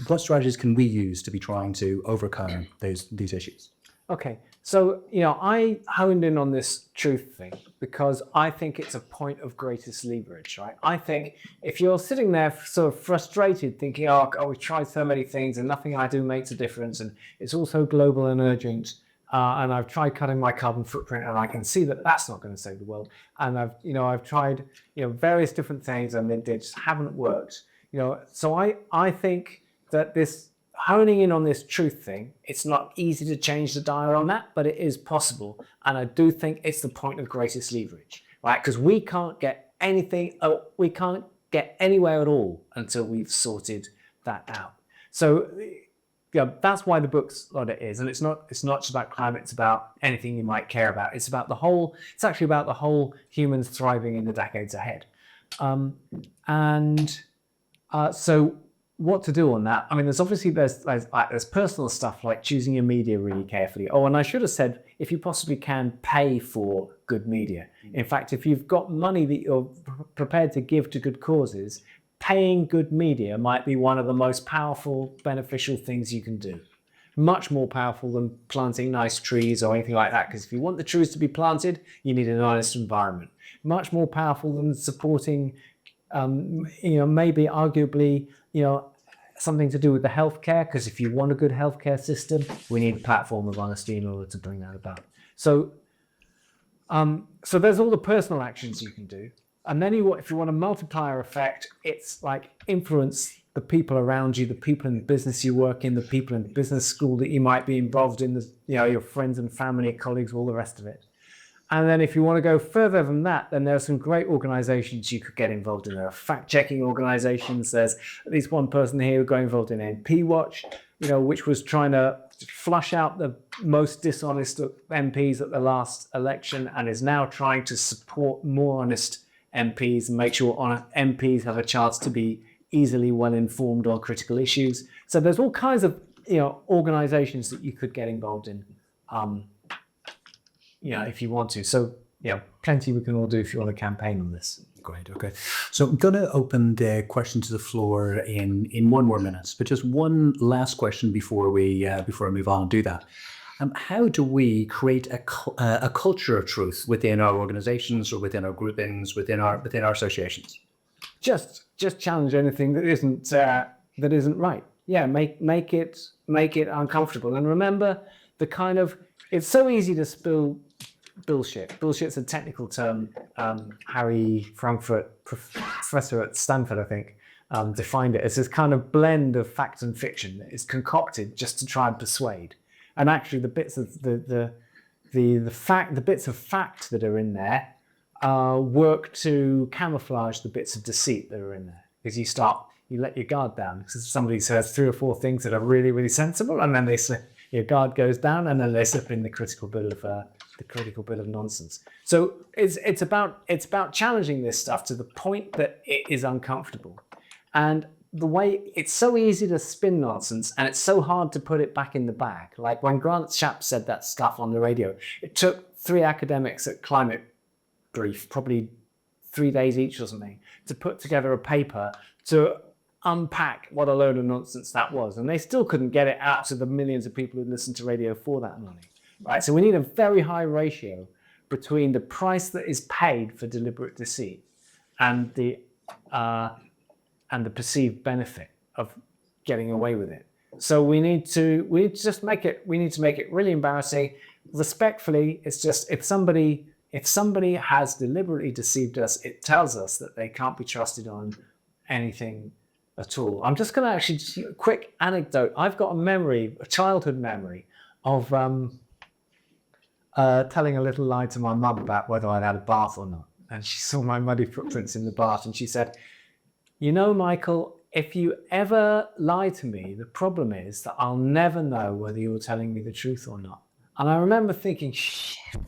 What strategies can we use to be trying to overcome these issues? Okay, so I honed in on this truth thing because I think it's a point of greatest leverage, right? I think if you're sitting there sort of frustrated, thinking, oh, we've tried so many things and nothing I do makes a difference, and it's also global and urgent, and I've tried cutting my carbon footprint, and I can see that that's not going to save the world, and I've tried various different things, and they just haven't worked. So I think that this honing in on this truth thing, it's not easy to change the dial on that, but it is possible. And I do think it's the point of greatest leverage, right? Because we can't get we can't get anywhere at all until we've sorted that out. So that's why the book's what it is. And it's not just about climate, it's about anything you might care about. It's actually about the whole humans thriving in the decades ahead. So what to do on that? I mean, there's obviously there's personal stuff like choosing your media really carefully. Oh, and I should have said, if you possibly can, pay for good media. In fact, if you've got money that you're prepared to give to good causes, paying good media might be one of the most powerful, beneficial things you can do. Much more powerful than planting nice trees or anything like that. Because if you want the trees to be planted, you need an honest environment. Much more powerful than supporting, maybe arguably, something to do with the healthcare, because if you want a good healthcare system, we need a platform of honesty in order to bring that about. So there's all the personal actions you can do. And then if you want a multiplier effect, it's like influence the people around you, the people in the business you work in, the people in the business school that you might be involved in, your friends and family, colleagues, all the rest of it. And then if you want to go further than that, then there are some great organizations you could get involved in. There are fact-checking organizations. There's at least one person here who got involved in MP Watch, which was trying to flush out the most dishonest MPs at the last election and is now trying to support more honest MPs and make sure MPs have a chance to be easily well-informed on critical issues. So there's all kinds of organizations that you could get involved in. If you want to. So, plenty we can all do if you want to campaign on this. Great, okay. So I'm going to open the question to the floor in 1 more minute, but just one last question before we move on and do that. How do we create a culture of truth within our organizations or within our groupings, within our associations? Just challenge anything that isn't right. Yeah, make it uncomfortable. And remember it's so easy to spill bullshit. Bullshit's a technical term. Harry Frankfurt, professor at Stanford, I think, defined it as this kind of blend of fact and fiction that is concocted just to try and persuade. And actually, the bits of the the bits of fact that are in there work to camouflage the bits of deceit that are in there. Because you let your guard down. Because somebody says 3 or 4 things that are really, really sensible, and then your guard goes down, and then they slip in the critical bit of nonsense. So it's about challenging this stuff to the point that it is uncomfortable. And the way it's so easy to spin nonsense, and it's so hard to put it back in the bag. Like when Grant Shapps said that stuff on the radio, it took 3 academics at Climate Brief, probably 3 days each or something, to put together a paper to unpack what a load of nonsense that was. And they still couldn't get it out to the millions of people who listened to radio for that money, right? So we need a very high ratio between the price that is paid for deliberate deceit and the perceived benefit of getting away with it. So we need to make it really embarrassing. Respectfully, it's just if somebody has deliberately deceived us, it tells us that they can't be trusted on anything at all. I'm just going to actually just a quick anecdote. I've got a childhood memory of telling a little lie to my mum about whether I'd had a bath or not. And she saw my muddy footprints in the bath, and she said, "You know, Michael, if you ever lie to me, the problem is that I'll never know whether you're telling me the truth or not." And I remember thinking, shit,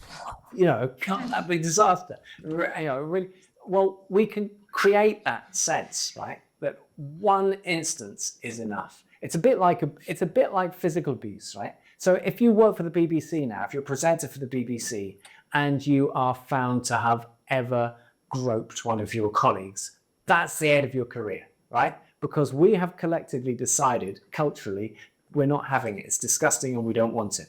can't that be disaster? Really, well, we can create that sense, right? That one instance is enough. It's a bit like physical abuse, right? So if you work for the BBC now, if you're a presenter for the BBC and you are found to have ever groped one of your colleagues, that's the end of your career, right? Because we have collectively decided culturally we're not having it. It's disgusting and we don't want it.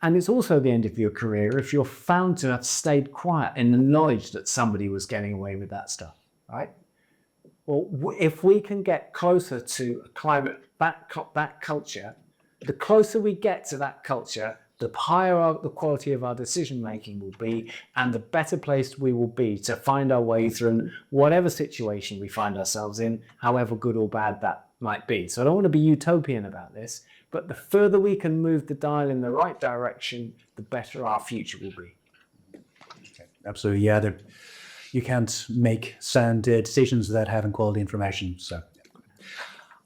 And it's also the end of your career if you're found to have stayed quiet in the knowledge that somebody was getting away with that stuff, right? Well, if we can get closer to that culture, the closer we get to that culture, the higher the quality of our decision making will be, and the better placed we will be to find our way through whatever situation we find ourselves in, however good or bad that might be. So I don't want to be utopian about this, but the further we can move the dial in the right direction, the better our future will be. Okay. Absolutely, yeah. You can't make sound decisions without having quality information. So,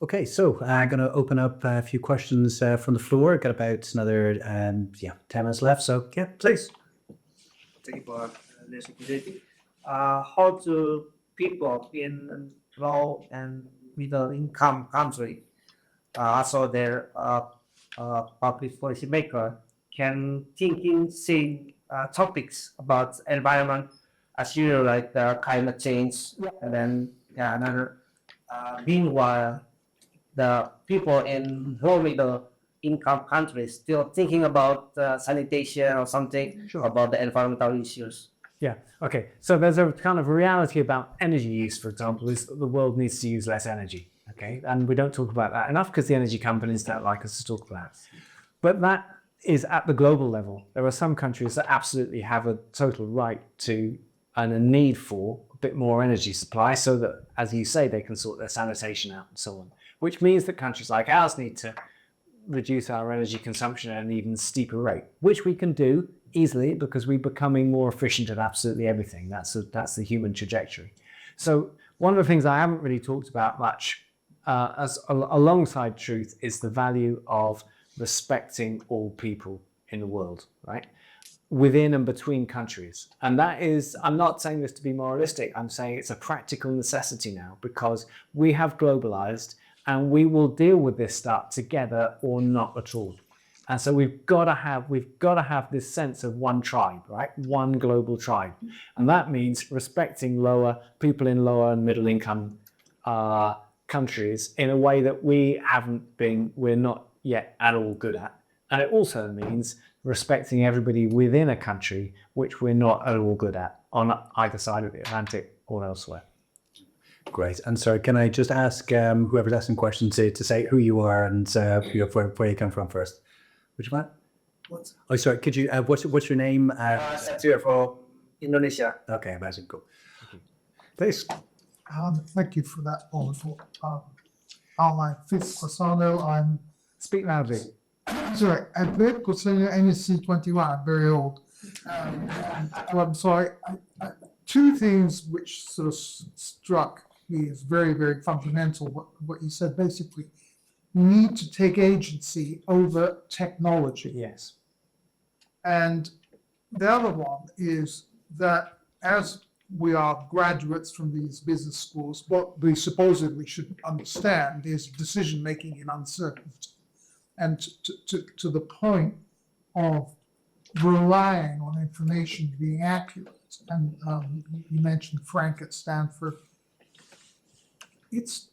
okay, so I'm going to open up a few questions from the floor. Got about another 10 minutes left. So, yeah, please. Thank you for this opportunity. How do people in low and middle income country, also their public policy maker, can see topics about environment as usual, like the climate change, and then another. Meanwhile, the people in low middle income countries still thinking about sanitation or something about the environmental issues. Yeah. Okay. So there's a kind of reality about energy use, for example, is that the world needs to use less energy. Okay. And we don't talk about that enough because the energy companies don't like us to talk about it. But that is at the global level. There are some countries that absolutely have a total right to and a need for a bit more energy supply so that, as you say, they can sort their sanitation out and so on. Which means that countries like ours need to reduce our energy consumption at an even steeper rate, which we can do easily because we're becoming more efficient at absolutely everything. That's the human trajectory. So one of the things I haven't really talked about much alongside truth is the value of respecting all people in the world, right? Within and between countries. And that is, I'm not saying this to be moralistic, I'm saying it's a practical necessity now because we have globalized and we will deal with this stuff together or not at all. And so we've got to have this sense of one tribe, right? One global tribe. And that means respecting people in lower and middle income countries in a way that we're not yet at all good at. And it also means respecting everybody within a country, which we're not at all good at on either side of the Atlantic or elsewhere. Great. And sorry, can I just ask whoever's asking questions to say who you are and where you come from first? Would you mind? What? Oh, sorry. Could you? What's your name? Here for Indonesia. Okay, amazing. Cool. Please. Thank you for that wonderful outline. Fifth Corsano, I'm Speak loudly. sorry, I've read concerning NEC 21, I'm very old. I'm sorry, two things which sort of struck me as very, very fundamental, what you said basically, need to take agency over technology. Yes. And the other one is that as we are graduates from these business schools, what we supposedly should understand is decision-making in uncertainty. And to the point of relying on information being accurate. And you mentioned Frank at Stanford. It's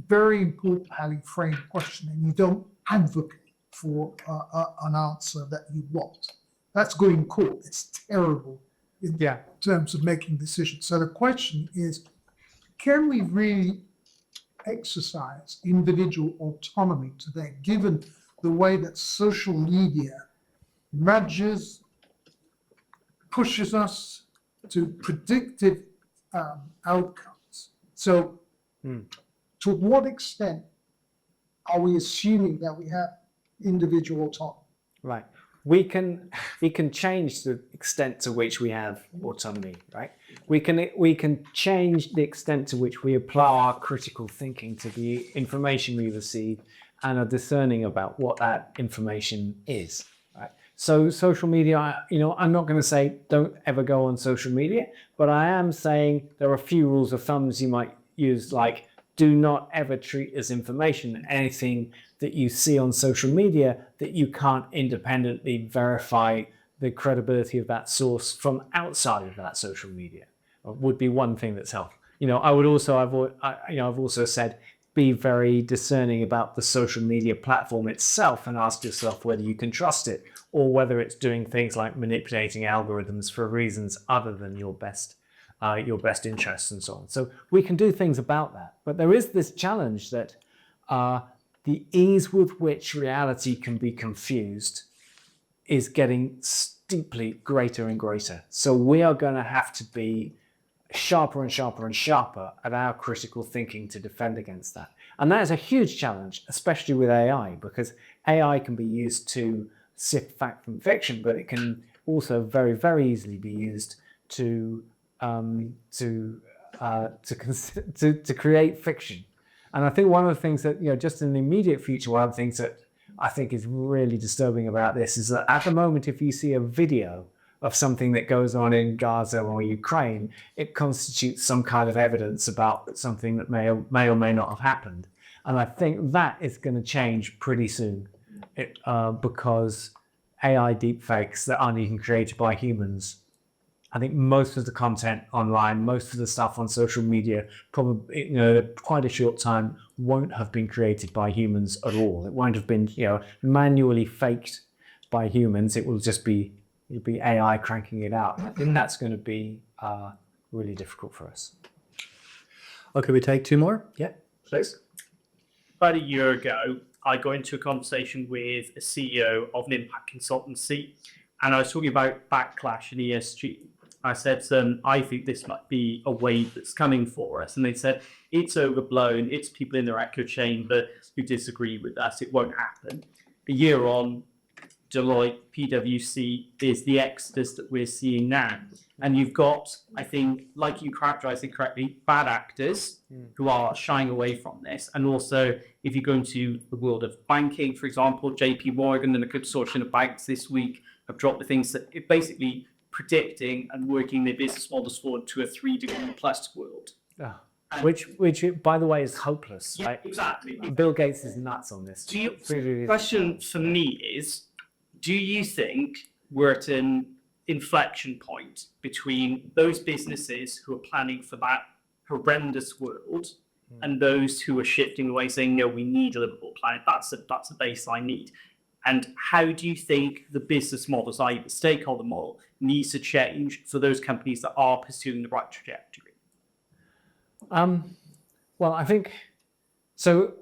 very important how you frame the question and you don't advocate for an answer that you want. That's good in court. It's terrible in terms of making decisions. So the question is, can we really exercise individual autonomy today, given the way that social media nudges, pushes us to predictive outcomes? So to what extent are we assuming that we have individual autonomy? Right. We can change the extent to which we have autonomy, right? We can change the extent to which we apply our critical thinking to the information we receive and are discerning about what that information is, right? So social media, I'm not going to say don't ever go on social media, but I am saying there are a few rules of thumbs you might use, like do not ever treat as information anything that you see on social media that you can't independently verify the credibility of that source from outside of that social media. Would be one thing that's helpful. I've also said be very discerning about the social media platform itself and ask yourself whether you can trust it or whether it's doing things like manipulating algorithms for reasons other than your best interests and so on. So we can do things about that. But there is this challenge that the ease with which reality can be confused is getting steeply greater and greater. So we are going to have to be sharper and sharper and sharper at our critical thinking to defend against that. And that is a huge challenge, especially with AI, because AI can be used to sift fact from fiction, but it can also very, very easily be used to create fiction. And I think one of the things that, just in the immediate future, one of the things that I think is really disturbing about this is that at the moment, if you see a video of something that goes on in Gaza or Ukraine, it constitutes some kind of evidence about something that may or may not have happened. And I think that is going to change pretty soon because AI deepfakes that aren't even created by humans, I think most of the content online, most of the stuff on social media, probably, quite a short time, won't have been created by humans at all. It won't have been, manually faked by humans. It will just be, it'll be AI cranking it out. I think that's going to be really difficult for us. Okay, we take two more? Yeah, please. About a year ago, I got into a conversation with a CEO of an impact consultancy, and I was talking about backlash and ESG. I said, I think this might be a wave that's coming for us. And they said, it's overblown. It's people in their echo chamber who disagree with us. It won't happen. A year on, Deloitte, PwC, there's the exodus that we're seeing now. And you've got, I think, like you characterized it correctly, bad actors who are shying away from this. And also, if you go into the world of banking, for example, JP Morgan and a consortium of banks this week have dropped the things that it basically predicting and working their business models forward to a 3-degree plus world. Which, by the way, is hopeless. Yeah, right? exactly. Bill Gates is nuts on this. Question for me is, do you think we're at an inflection point between those businesses who are planning for that horrendous world and those who are shifting away, saying, no, we need a livable planet. That's a baseline need. And how do you think the business models, i.e. the stakeholder model, needs to change for those companies that are pursuing the right trajectory? Well, I think, so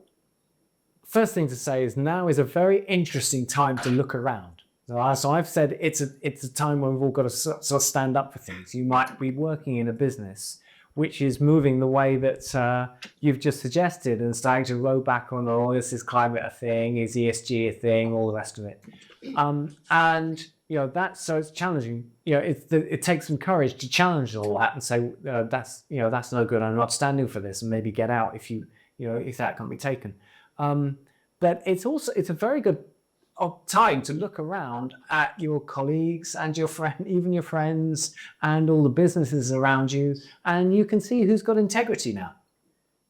first thing to say is now is a very interesting time to look around. So I've said it's a time when we've all got to sort of stand up for things. You might be working in a business which is moving the way that you've just suggested and starting to row back on, oh, this is climate a thing, is ESG a thing, all the rest of it. And so it's challenging. It takes some courage to challenge all that and say that's no good. I'm not standing for this, and maybe get out if that can't be taken. But it's a very good time to look around at your colleagues and your friends and all the businesses around you, and you can see who's got integrity now,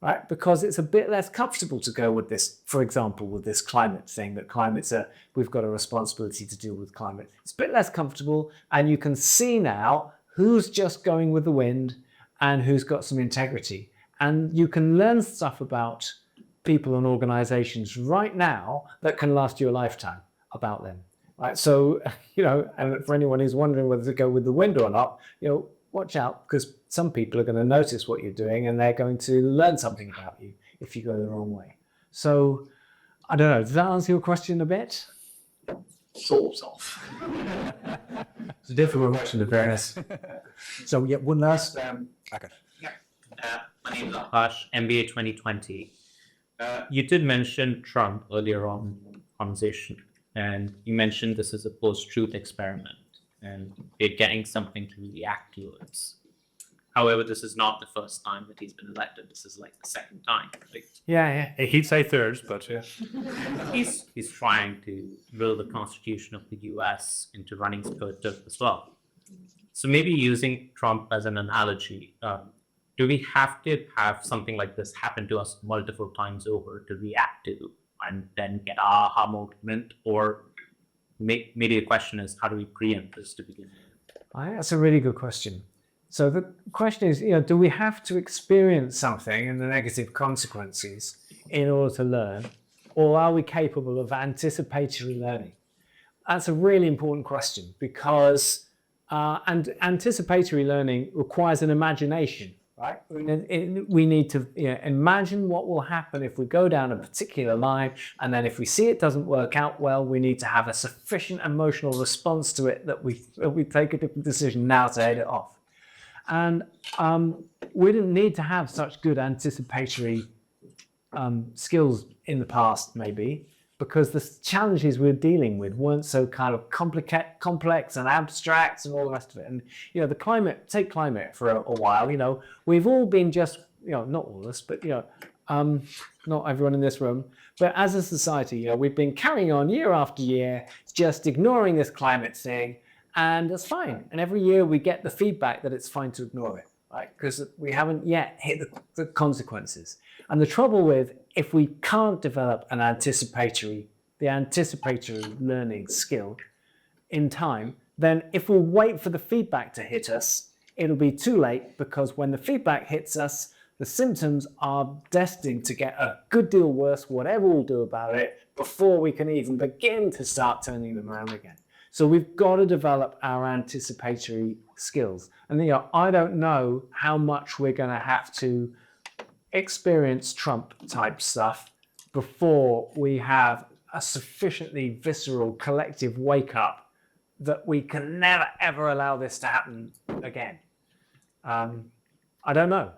right? Because it's a bit less comfortable to go with this, for example, with this climate thing, that we've got a responsibility to deal with climate. It's a bit less comfortable, and you can see now who's just going with the wind and who's got some integrity. And you can learn stuff about people and organizations right now that can last you a lifetime about them, right? So, and for anyone who's wondering whether to go with the wind or not, watch out, because some people are going to notice what you're doing and they're going to learn something about you if you go the wrong way. So, I don't know, does that answer your question a bit? Sort of. It's a difficult question, in fairness. So yeah, one last. My name is Akash, MBA 2020. You did mention Trump earlier on in the conversation, and you mentioned this is a post-truth experiment, and we're getting something to react towards. However, this is not the first time that he's been elected. This is like the second time, right? Yeah. He'd say third, but yeah. He's trying to build the Constitution of the US into running skirt as well. So maybe using Trump as an analogy, do we have to have something like this happen to us multiple times over to react to and then get aha moment? Or maybe the question is, how do we preempt this to begin with? That's a really good question. So the question is, do we have to experience something and the negative consequences in order to learn? Or are we capable of anticipatory learning? That's a really important question, because and anticipatory learning requires an imagination. Right? We need to imagine what will happen if we go down a particular line, and then if we see it doesn't work out well, we need to have a sufficient emotional response to it that we take a different decision now to head it off. And we didn't need to have such good anticipatory skills in the past, maybe, because the challenges we're dealing with weren't so kind of complex and abstract and all the rest of it. And, take climate for a while, we've all been just, not all of us, but, not everyone in this room, but as a society, we've been carrying on year after year, just ignoring this climate thing, and that's fine. And every year we get the feedback that it's fine to ignore it, right? Because we haven't yet hit the consequences. And the trouble with, if we can't develop the anticipatory learning skill in time, then if we wait for the feedback to hit us, it'll be too late, because when the feedback hits us, the symptoms are destined to get a good deal worse, whatever we'll do about it, before we can even begin to start turning them around again. So we've got to develop our anticipatory skills. And I don't know how much we're going to have to experience Trump type stuff before we have a sufficiently visceral collective wake up that we can never ever allow this to happen again. I don't know,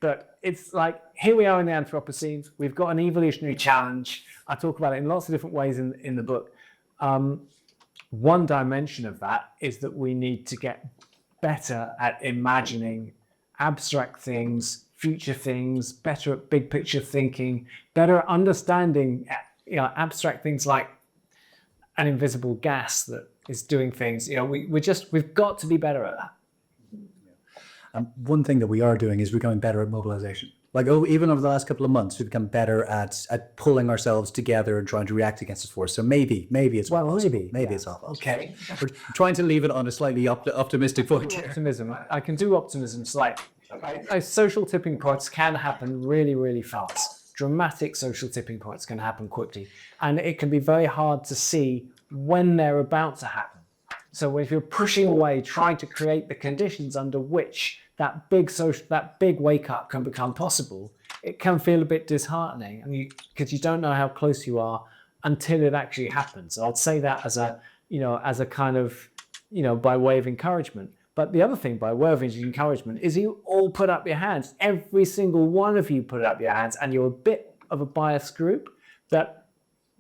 but it's like, here we are in the Anthropocene. We've got an evolutionary challenge. I talk about it in lots of different ways in the book. One dimension of that is that we need to get better at imagining abstract things, future things, better at big picture thinking, better at understanding abstract things like an invisible gas that is doing things. We've got to be better at that. One thing that we are doing is we're becoming better at mobilization. Even over the last couple of months, we've become better at pulling ourselves together and trying to react against this force. So maybe it's it's off. Okay, we're trying to leave it on a slightly optimistic foot. Optimism. I can do optimism slightly. Social tipping points can happen really, really fast. Dramatic social tipping points can happen quickly, and it can be very hard to see when they're about to happen. So if you're pushing away, trying to create the conditions under which that big wake up can become possible, it can feel a bit disheartening, because you don't know how close you are until it actually happens. So I'd say that as a kind of, by way of encouragement. But the other thing, by way of encouragement, is you all put up your hands. Every single one of you put up your hands, and you're a bit of a biased group. That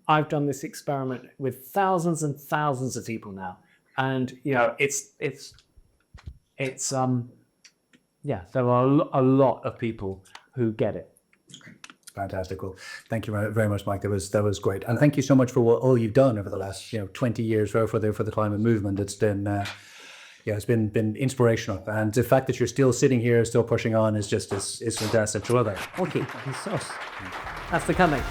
I've done this experiment with thousands and thousands of people now, and there are a lot of people who get it. Fantastic. Well, thank you very much, Mike. That was great, and thank you so much for all you've done over the last 20 years for the climate movement. It's been it's been inspirational, and the fact that you're still sitting here, still pushing on, is fantastic. So well done. Okay, that's the coming.